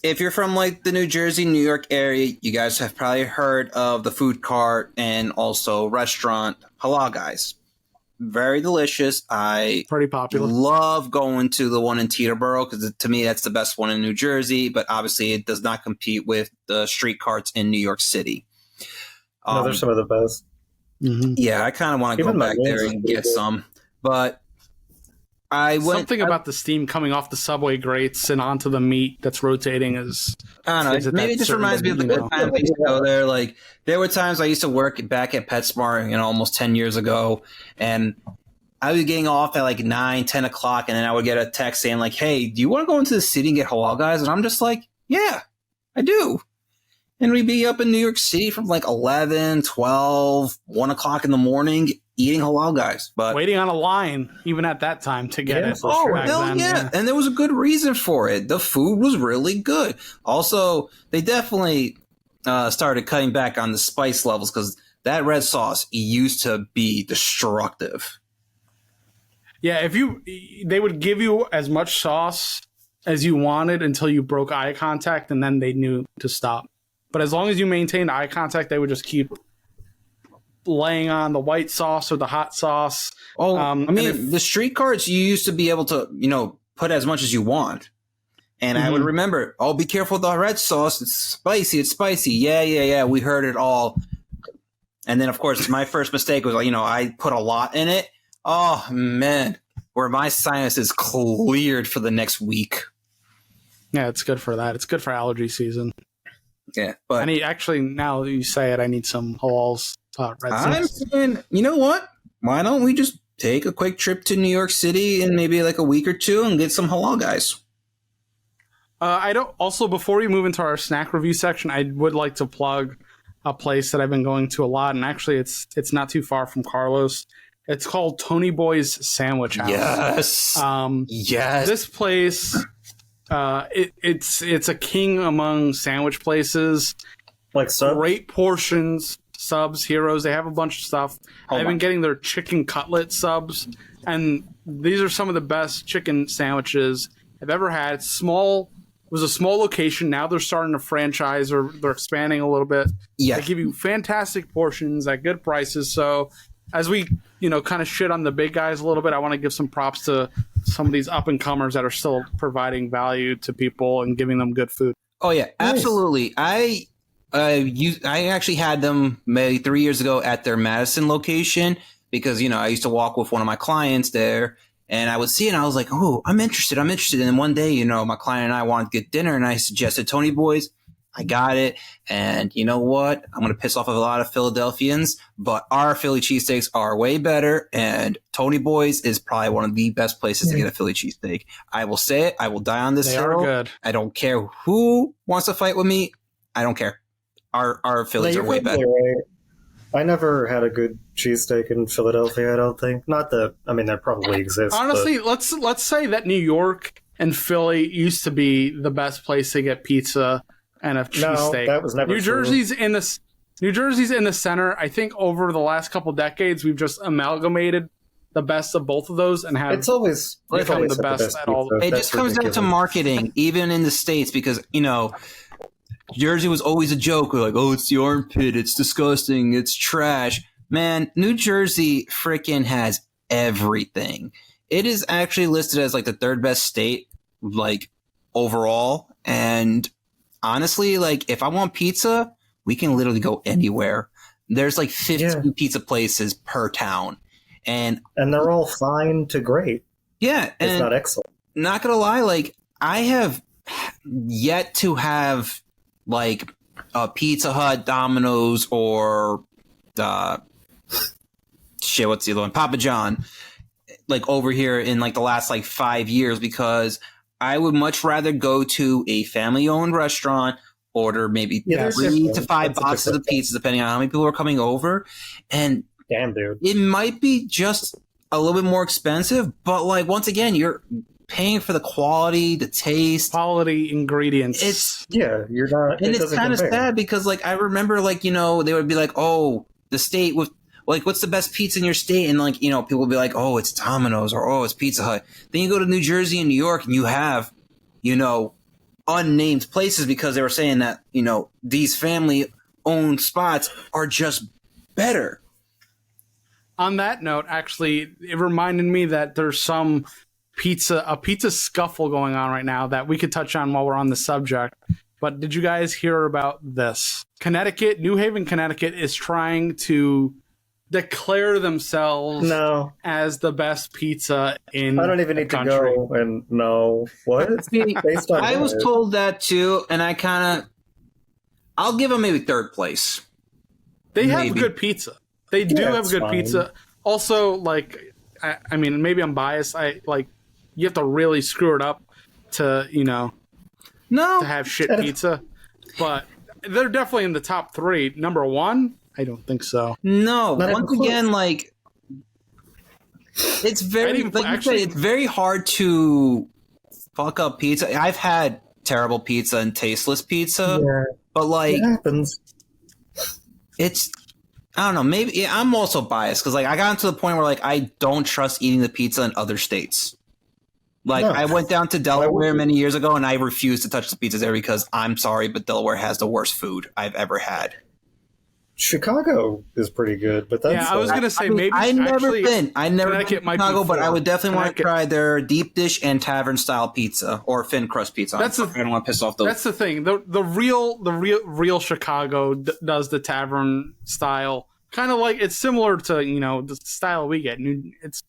if you're from like the New Jersey, New York area, you guys have probably heard of the food cart and also restaurant Halal Guys. very delicious. I Pretty popular. love going to the one in Teterboro because to me that's the best one in New Jersey. But obviously, it does not compete with the street carts in New York City. No, they're some of the best. Mm-hmm. Yeah, I kind of want to go back there and get some, but I went. Something about the steam coming off the Subway grates and onto the meat that's rotating is. I don't know. Maybe it just reminds me of the good times I used to go there. Like there were times I used to work back at PetSmart, almost 10 years ago, and I was getting off at like 9, 10 o'clock, and then I would get a text saying like, "Hey, do you want to go into the city and get halal, guys?" And I'm just like, "Yeah, I do." And we'd be up in New York City from like 11, 12, 1 o'clock in the morning eating halal, guys. But waiting on a line, even at that time, to get it. Oh, hell yeah. And there was a good reason for it. The food was really good. Also, they definitely started cutting back on the spice levels because that red sauce used to be destructive. Yeah, they would give you as much sauce as you wanted until you broke eye contact, and then they knew to stop. But as long as you maintained eye contact, they would just keep laying on the white sauce or the hot sauce. Oh, the street carts, you used to be able to, put as much as you want. And I would remember, be careful with the red sauce. It's spicy. Yeah. We heard it all. And then, of course, my first mistake was, I put a lot in it. Oh, man. Where my sinuses cleared for the next week. Yeah, it's good for that. It's good for allergy season. Yeah, but now that you say it, I need some halal's red sauce. I'm saying, you know what? Why don't we just take a quick trip to New York City in maybe like a week or two and get some halal, guys? Before we move into our snack review section, I would like to plug a place that I've been going to a lot, and actually it's not too far from Carlos. It's called Tony Boy's Sandwich House. Yes. Yes. This place, it's a king among sandwich places. Like subs? Great portions, subs, heroes. They have a bunch of stuff. I've been getting their chicken cutlet subs, and these are some of the best chicken sandwiches I've ever had. It was a small location. Now they're starting to franchise, or they're expanding a little bit. Yeah. They give you fantastic portions at good prices. So as we, kind of shit on the big guys a little bit, I want to give some props to some of these up-and-comers that are still providing value to people and giving them good food. Oh, yeah, absolutely. I actually had them maybe 3 years ago at their Madison location because, I used to walk with one of my clients there, and I would see it, and I was like, oh, I'm interested. And then one day, my client and I wanted to get dinner, and I suggested Tony Boy's. I got it. And you know what? I'm going to piss off a lot of Philadelphians, but our Philly cheesesteaks are way better. And Tony Boy's is probably one of the best places to get a Philly cheesesteak. I will say it. I will die on this hill. They are good. I don't care who wants to fight with me. I don't care. Our Phillies are way better. Right. I never had a good cheesesteak in Philadelphia, I don't think. Not that, there probably exists. Honestly, let's say that New York and Philly used to be the best place to get pizza and a cheesesteak. That was never New Jersey's in the center. I think over the last couple decades, we've just amalgamated the best of both of those and have become the best at all. It just comes down to marketing, even in the States, because, Jersey was always a joke. We're like, oh, it's the armpit. It's disgusting. It's trash. Man, New Jersey freaking has everything. It is actually listed as like the third best state, like overall. And honestly, like if I want pizza, we can literally go anywhere. There's like 15 pizza places per town. And they're all fine to great. Yeah. It's not excellent. Not going to lie, like I have yet to have like a Pizza Hut, Domino's, or what's the other one? Papa John, like over here in like the last like 5 years, because I would much rather go to a family-owned restaurant, order maybe 3 to 5 boxes of pizza, depending on how many people are coming over. And damn, dude, it might be just a little bit more expensive, but like once again, you're paying for the quality, the taste, quality ingredients. You're not. And it's kind of sad because like I remember like they would be like, oh, the state with like what's the best pizza in your state, and like people would be like, oh, it's Domino's, or oh, it's Pizza Hut. Then you go to New Jersey and New York and you have unnamed places because they were saying that these family owned spots are just better. On that note, actually, it reminded me that there's a pizza scuffle going on right now that we could touch on while we're on the subject. But did you guys hear about this? New Haven, Connecticut is trying to declare themselves as the best pizza in I don't even need to go and know what. Based on I was told that too, and I'll give them maybe third place. They have good pizza. They do have good pizza. Also, like, I mean, maybe I'm biased. You have to really screw it up to, to have shit pizza. But they're definitely in the top 3. Number 1, I don't think so. No, once again, like, it's very, it's very hard to fuck up pizza. I've had terrible pizza and tasteless pizza, but like, it happens. It's, I don't know, maybe I'm also biased because like I got to the point where like I don't trust eating the pizza in other states. Like I went down to Delaware many years ago and I refused to touch the pizzas there because I'm sorry, but Delaware has the worst food I've ever had. Chicago is pretty good, but that's I was gonna say maybe I've never been to Chicago, but I would definitely want to try their deep dish and tavern style pizza or thin crust pizza. I don't want to piss off those. That's the thing. The real Chicago does the tavern style, kind of like it's similar to the style we get. It's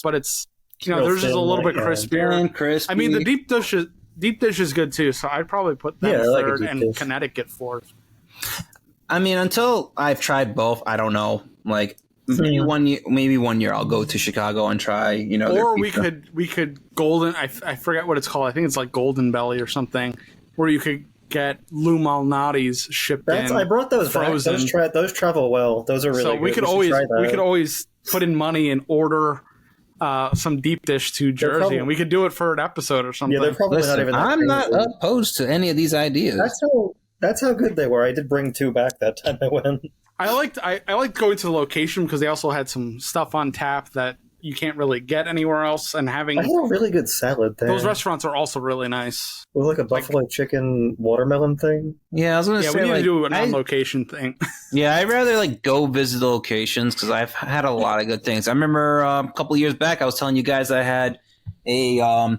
theirs is a little bit crispier. Crispy. I mean, the deep dish is good too. So I'd probably put that third and Connecticut fourth. I mean, until I've tried both, I don't know. Like maybe one year I'll go to Chicago and try. Or we could golden. I forget what it's called. I think it's like Golden Belly or something, where you could get Lou Malnati's shipped in. I brought those frozen. Those travel well. Those are really good. We could always put in money and order some deep dish to Jersey, and we could do it for an episode or something. Yeah, they're probably not even. I'm not opposed to any of these ideas. That's how good they were. I did bring 2 back that time I went. I liked going to the location because they also had some stuff on tap that you can't really get anywhere else. And having I had a really good salad there. Those restaurants are also really nice. It was like a buffalo chicken watermelon thing. Yeah, I was gonna say we need to do an on-location thing. Yeah, I'd rather go visit the locations because I've had a lot of good things. I remember a couple of years back I was telling you guys I had a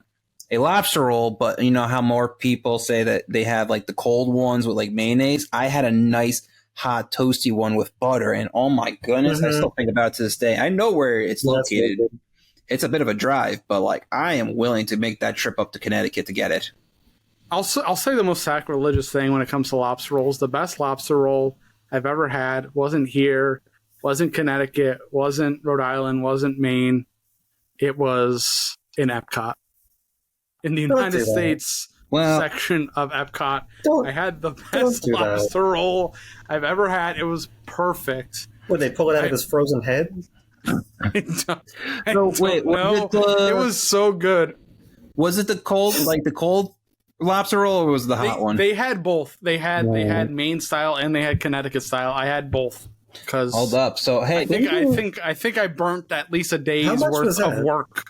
lobster roll, but you know how more people say that they have like the cold ones with like mayonnaise. I had a nice hot toasty one with butter, and oh my goodness, I still think about it to this day. I know where it's located. It's a bit of a drive, but like I am willing to make that trip up to Connecticut to get it. I'll say the most sacrilegious thing when it comes to lobster rolls. The best lobster roll I've ever had wasn't here, wasn't Connecticut, wasn't Rhode Island, wasn't Maine. It was in Epcot. In the United States section of Epcot, I had the best lobster roll I've ever had. It was perfect. Would they pull it out of his frozen head? It was so good. Was it the cold lobster roll, or was it the hot one? They had both. They had Maine style and they had Connecticut style. I had both. Hold up. So hey, I think I burnt at least a day's worth of work.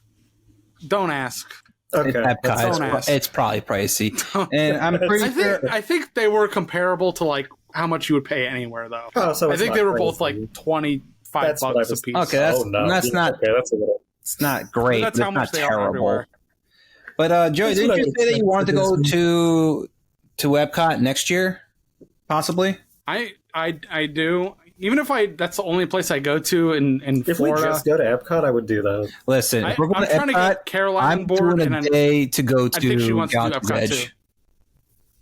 Don't ask. Okay. It's probably pricey. And I'm pretty sure. I think they were comparable to like how much you would pay anywhere, though. Oh, so I think they were both like $25 a piece. Okay, that's not. Okay, that's a little. It's not great. That's how much they are everywhere. But Joey, didn't you say that you wanted to go to Epcot next year? Possibly. I do. Even if that's the only place I go to in if Florida. If we just go to Epcot, I would do that. Listen, I'm trying to get Caroline on board. I'm doing a day to go to. I think she wants to do Epcot too.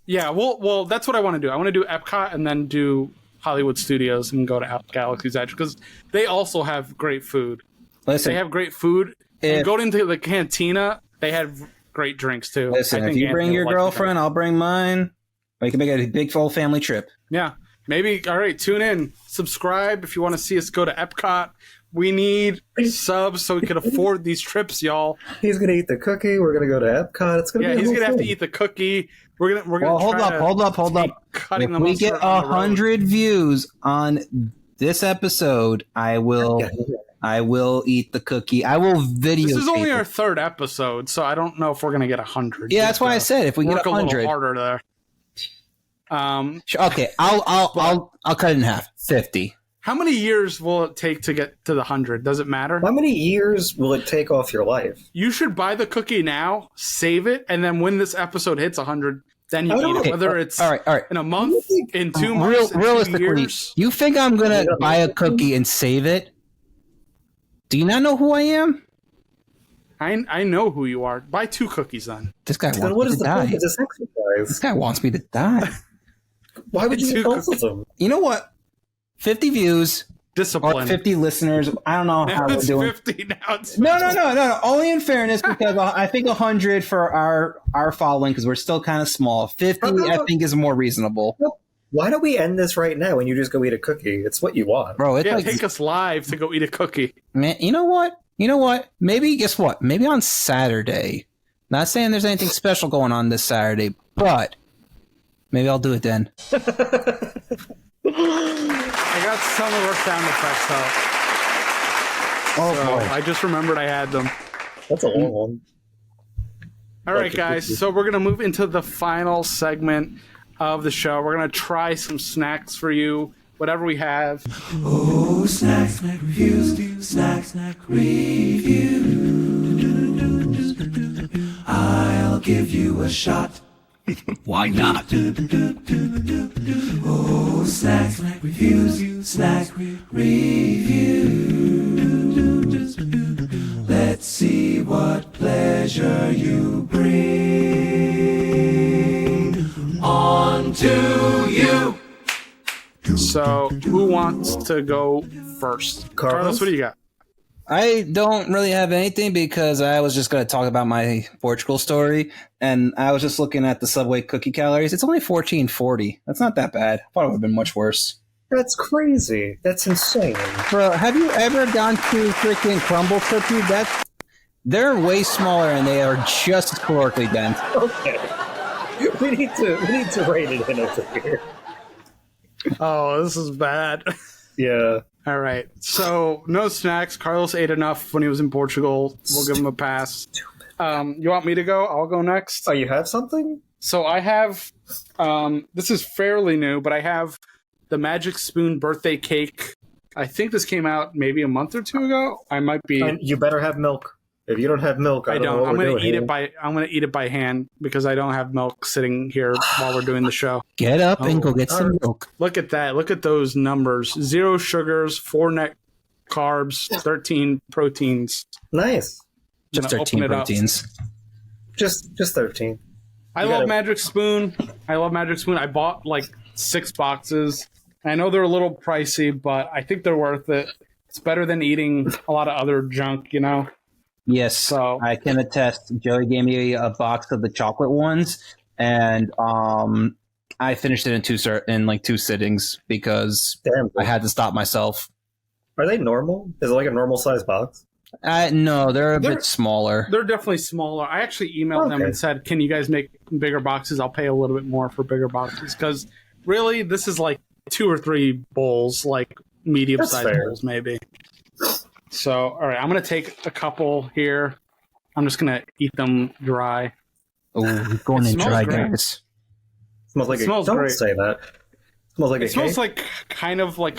Yeah, well, that's what I want to do. I want to do Epcot and then do Hollywood Studios and go to Galaxy's Edge because they also have great food. Listen, they have great food. And go into the cantina. They have great drinks too. Listen, if you bring your girlfriend, I'll bring mine. We can make it a big full family trip. Yeah. Maybe, all right, tune in. Subscribe if you want to see us go to Epcot. We need subs so we can afford these trips, y'all. He's going to eat the cookie. We're going to go to Epcot. It's going to be he's going to have to eat the cookie. We're going to hold up. If we get 100 views on this episode, I will eat the cookie. I will video. This is only our third episode, so I don't know if we're going to get 100. Yeah, that's why I said if we get 100. Work a little harder there. Okay, I'll cut it in half. 50. How many years will it take to get to the 100? Does it matter? How many years will it take off your life? You should buy the cookie now, save it, and then when this episode hits 100, then you eat it. Whether it's all right. in a month, in 2 months, in 2 years. You think I'm going to buy a cookie and save it? Do you not know who I am? I know who you are. Buy 2 cookies then. This guy wants me to die. This guy wants me to die. Why would you do both of them? You know what? 50 views. Discipline. Or 50 listeners. I don't know how we're doing. 50 now. It's No. Only in fairness, because I think 100 for our following, because we're still kind of small. 50, I think, is more reasonable. Why don't we end this right now and you just go eat a cookie? It's what you want. Bro, it's like, take us live to go eat a cookie. Man, you know what? Maybe, guess what? Maybe on Saturday. Not saying there's anything special going on this Saturday, but maybe I'll do it then. I got some of our sound effects out. Boy. I just remembered I had them. That's a long one. All right, guys. So we're going to move into the final segment of the show. We're going to try some snacks for you, whatever we have. Oh, snack reviews, snack reviews. I'll give you a shot. Why not? Oh, snack reviews, snack reviews. Let's see what pleasure you bring on to you. So, who wants to go first? Carlos, what do you got? I don't really have anything because I was just going to talk about my Portugal story, and I was just looking at the Subway cookie calories. It's only 1440. That's not that bad. I thought it would have been much worse. That's crazy. That's insane. Bro, have you ever gone to freaking Crumble Cookie? They're way smaller and they are just as calorically dense. Okay. We need to rate it in over here. Oh, this is bad. Yeah. All right. So, no snacks. Carlos ate enough when he was in Portugal. We'll give him a pass. You want me to go? I'll go next. Oh, you have something? So, I have, this is fairly new, but I have the Magic Spoon birthday cake. I think this came out maybe a month or 2 ago. I might be. You better have milk. If you don't have milk, I don't know what I'm we're going to doing eat here. I'm going to eat it by hand because I don't have milk sitting here while we're doing the show. Get up and go get some milk. Look at that. Look at those numbers. 0 sugars, 4 net carbs, 13 proteins. Nice. Just 13 proteins. Just 13. I love Magic Spoon. I bought like 6 boxes. I know they're a little pricey, but I think they're worth it. It's better than eating a lot of other junk, you know? Yes, so I can attest. Joey gave me a box of the chocolate ones, and I finished it in 2 sittings because I had to stop myself. Are they normal? Is it like a normal size box? No, they're a bit smaller. They're definitely smaller. I actually emailed them and said, "Can you guys make bigger boxes? I'll pay a little bit more for bigger boxes because really, this is like 2 or 3 bowls, like medium-sized bowls, maybe." So, all right, I'm going to take a couple here. I'm just going to eat them dry. Oh, going in dry, guys. Smells like smells don't great. say that. Smells like it smells like kind of like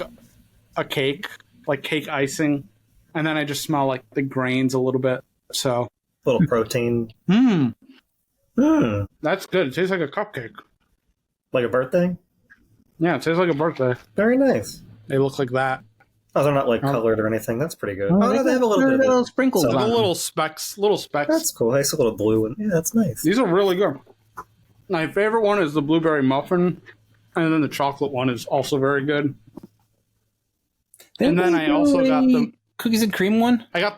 a cake, like cake icing. And then I just smell like the grains a little bit. So, a little protein. That's good. It tastes like a cupcake. Like a birthday? Yeah, it tastes like a birthday. Very nice. They look like that. Oh, they're not like colored or anything. That's pretty good. Oh, They have a little bit of sprinkles. Like little specks. That's cool. Nice little blue one. Yeah, that's nice. These are really good. My favorite one is the blueberry muffin, and then the chocolate one is also very good. And then I also got the cookies and cream one. I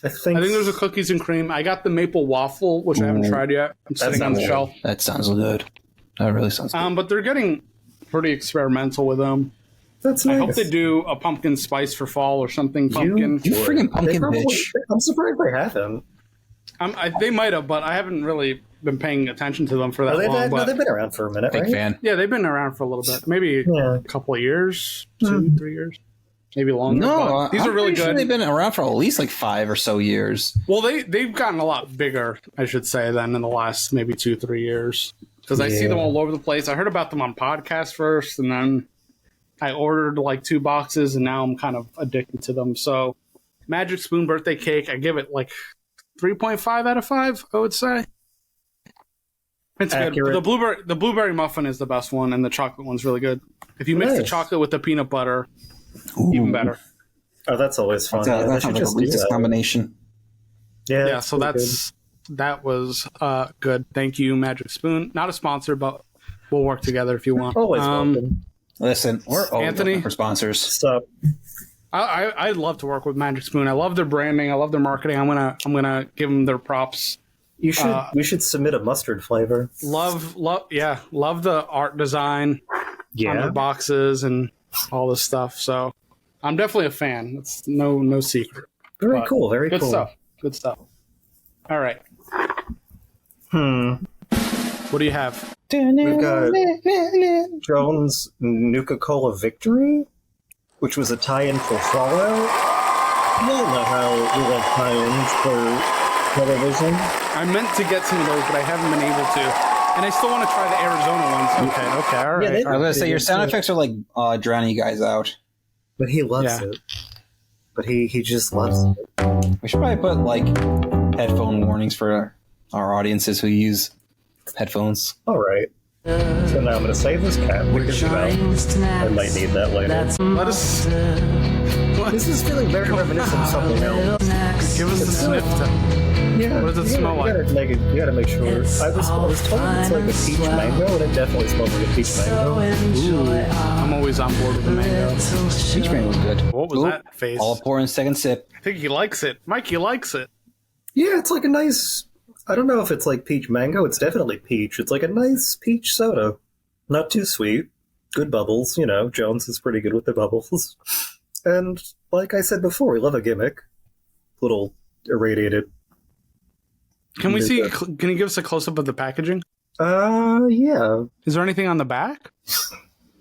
think there's a cookies and cream. I got the maple waffle, which I haven't tried yet. I'm sitting on the shelf. That sounds good. That really sounds good. But they're getting pretty experimental with them. That's nice. I hope they do a pumpkin spice for fall or something. Pumpkin. You freaking pumpkin bitch. I'm surprised they haven't. They might have, but I haven't really been paying attention to them for that long. No, they've been around for a minute, Big right? fan. Yeah, they've been around for a little bit. Maybe a couple of years, 2, 3 years. Maybe longer. No, these are really good. Sure they've been around for at least like 5 or so years. Well, they've gotten a lot bigger, I should say, than in the last maybe 2, 3 years. Because I see them all over the place. I heard about them on podcasts first, and then I ordered like 2 boxes, and now I'm kind of addicted to them. So, Magic Spoon birthday cake, I give it like 3.5 out of 5. I would say it's Accurate. good. The blueberry muffin is the best one, and the chocolate one's really good. If you mix the chocolate with the peanut butter, even better. Oh, that's always fun. That sounds like a Reese's combination. Yeah. So that was good. Thank you, Magic Spoon. Not a sponsor, but we'll work together if you want. Always welcome. Listen, we're always Anthony? looking for sponsors. So, I'd love to work with Magic Spoon. I love their branding. I love their marketing. I'm gonna give them their props. we should submit a mustard flavor. Love the art design on Yeah. the boxes and all this stuff. So I'm definitely a fan. It's no secret. Very But cool. Very Good cool. stuff. Good stuff. All right. What do you have? We've got Jones Nuka-Cola Victory, which was a tie-in for Fallout. You all know how we like tie-ins for television. I meant to get some of those, but I haven't been able to. And I still want to try the Arizona ones. Okay, all right. Yeah, I was gonna say your sound effects are like drowning you guys out. But he loves it. But he just loves it. We should probably put like headphone warnings for our audiences who use headphones. All right. So now I'm going to save this cat because I might need that later. Let us. This is feeling very reminiscent of something else. Give us the sniff. Yeah. What does it smell like? You gotta make sure. I was told it's like a peach mango, and it definitely smells like a peach mango. I'm always on board with the mango. Peach mango was good. What was that face? All pour in second sip. I think he likes it. Mikey likes it. Yeah, it's like a nice. I don't know if it's like peach mango. It's definitely peach. It's like a nice peach soda. Not too sweet. Good bubbles. You know, Jones is pretty good with the bubbles. And like I said before, we love a gimmick. Little irradiated. Can we see? Can you give us a close up of the packaging? Yeah. Is there anything on the back,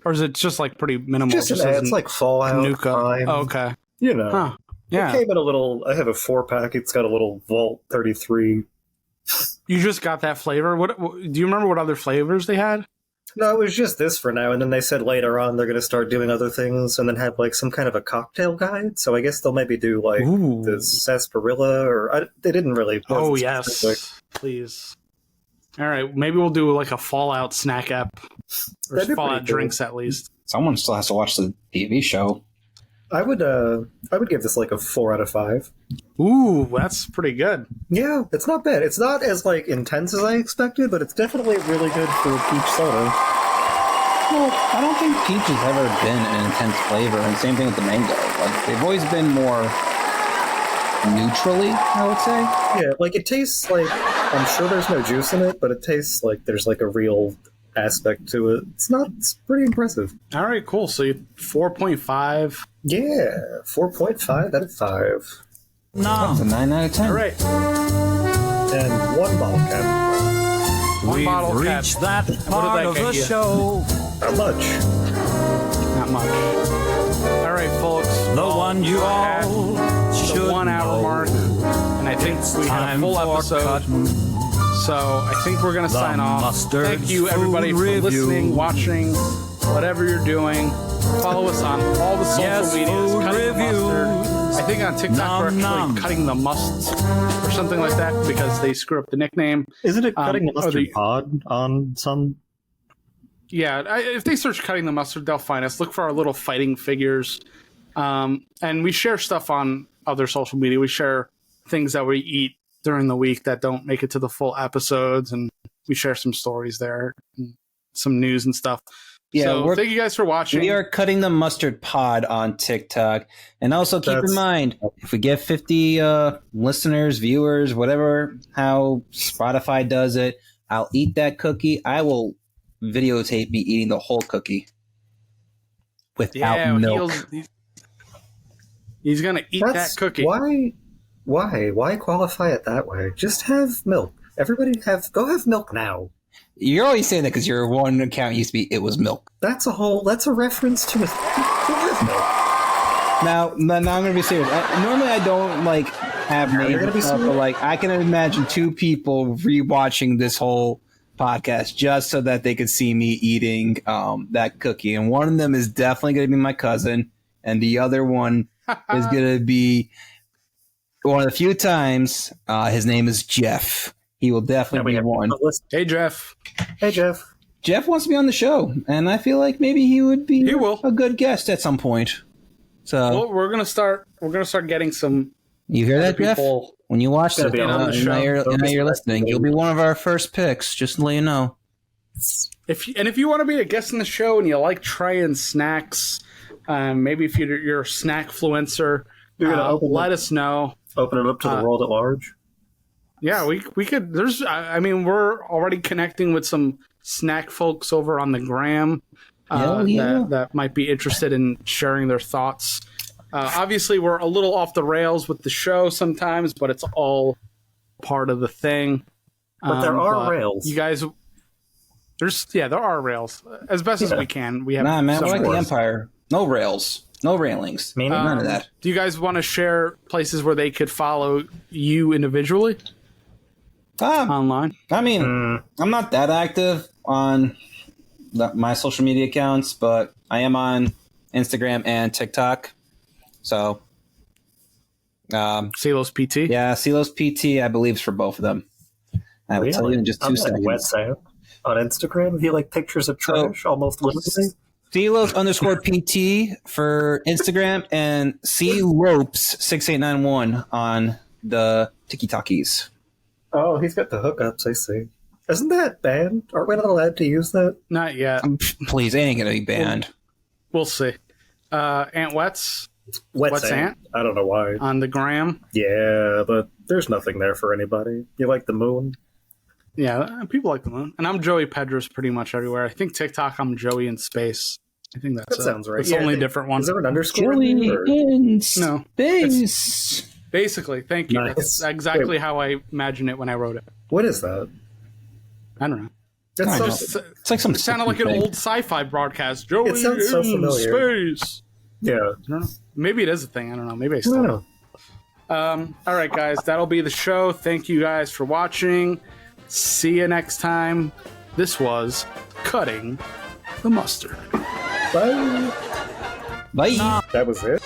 or is it just like pretty minimal? Just an ad. It's like Fallout. Nuka. Time. Oh, okay. You know. Huh. Yeah. It came in a little. I have a 4-pack. It's got a little Vault 33. You just got that flavor. What do you remember? What other flavors they had? No, it was just this for now, and then they said later on they're going to start doing other things, and then have like some kind of a cocktail guide. So I guess they'll maybe do like the sarsaparilla, or they didn't really. Oh yes, please. All right, maybe we'll do like a Fallout snack app, or Fallout drinks at least. Someone still has to watch the TV show. I would give this like a 4 out of 5. Ooh, that's pretty good. Yeah, it's not bad. It's not as like intense as I expected, but it's definitely really good for peach soda. Well, I don't think peach has ever been an intense flavor, and same thing with the mango. Like they've always been more neutrally, I would say. Yeah, like it tastes like I'm sure there's no juice in it, but it tastes like there's like a real aspect to it. It's pretty impressive. All right, cool. So 4.5. Yeah, 4.5 out of 5. No. That's a 9 out of 10. All right. And 1 bottle cap. One bottle cap. Reached that What part did of that the get you? show. How much? Not much. All right, folks. The one you At all the should 1 hour know. mark, and I think we had a Time full for episode. cutting. So I think we're going to sign off. Mustard Thank you, everybody, for food listening, review. watching, whatever you're doing. Follow us on all the social Yes, medias. food Cutting the reviews. Mustard. I think on TikTok we're actually Nom. Cutting the Musts or something like that because they screw up the nickname. Isn't it Cutting the Mustard pod on some? Yeah, if they search Cutting the Mustard, they'll find us. Look for our little fighting figures. And we share stuff on other social media. We share things that we eat during the week that don't make it to the full episodes, and we share some stories there, and some news and stuff. Yeah, so thank you guys for watching. We are Cutting the Mustard Pod on TikTok. And also keep in mind, if we get 50 listeners, viewers, whatever, how Spotify does it, I'll eat that cookie. I will videotape me eating the whole cookie without milk. He's going to eat that cookie. Why qualify it that way? Just have milk. Everybody go have milk now. You're always saying that because your one account used to be it was milk. That's a reference to it. Go have milk. Now I'm going to be serious. Normally I don't have names and stuff, but I can imagine 2 people rewatching this whole podcast just so that they could see me eating that cookie. And one of them is definitely going to be my cousin, and the other one is going to be one of the few times. His name is Jeff. He will definitely be one. Hey, Jeff. Hey, Jeff. Jeff wants to be on the show, and I feel like maybe he would be a good guest at some point. So we're gonna start getting some. You hear that, Jeff? When you watch it, and you're listening, you'll be one of our first picks. Just to let you know. If you want to be a guest in the show and you like trying snacks, maybe if you're a snack influencer, let us know. Open it up to the world at large. Yeah, we could. We're already connecting with some snack folks over on the gram that might be interested in sharing their thoughts. Obviously, we're a little off the rails with the show sometimes, but it's all part of the thing. But there are rails. You guys, there are rails. As best as we can. We have man, we're like the Empire. No rails. No railings. None of that. Do you guys want to share places where they could follow you individually? Online? I'm not that active on my social media accounts, but I am on Instagram and TikTok. So, Silos PT? Yeah, Silos PT, I believe, is for both of them. I will tell you in just 2 seconds. Website on Instagram, you like pictures of trash almost literally. Silos_PT for Instagram and CLopes6891 on the TikTokies. Oh, he's got the hookups, I see. Isn't that banned? Aren't we not allowed to use that? Not yet. Please, it ain't going to be banned. We'll see. Aunt Wets? What's Aunt? I don't know why. On the gram? Yeah, but there's nothing there for anybody. You like the moon? Yeah, people like the moon. And I'm Joey Pedros pretty much everywhere. I think TikTok, I'm Joey in space. I think that sounds right. It's the only different one. Is there an underscore? Joey in space. No. Basically, thank you. Nice. That's exactly how I imagined it when I wrote it. What is that? I don't know. It's like some. It sounded like an old sci-fi broadcast. Joey sounds so familiar. Space. Yeah. I don't know. Maybe it is a thing. I don't know. Maybe I still know. All right, guys. That'll be the show. Thank you guys for watching. See you next time. This was Cutting the Mustard. Bye. Bye. That was it?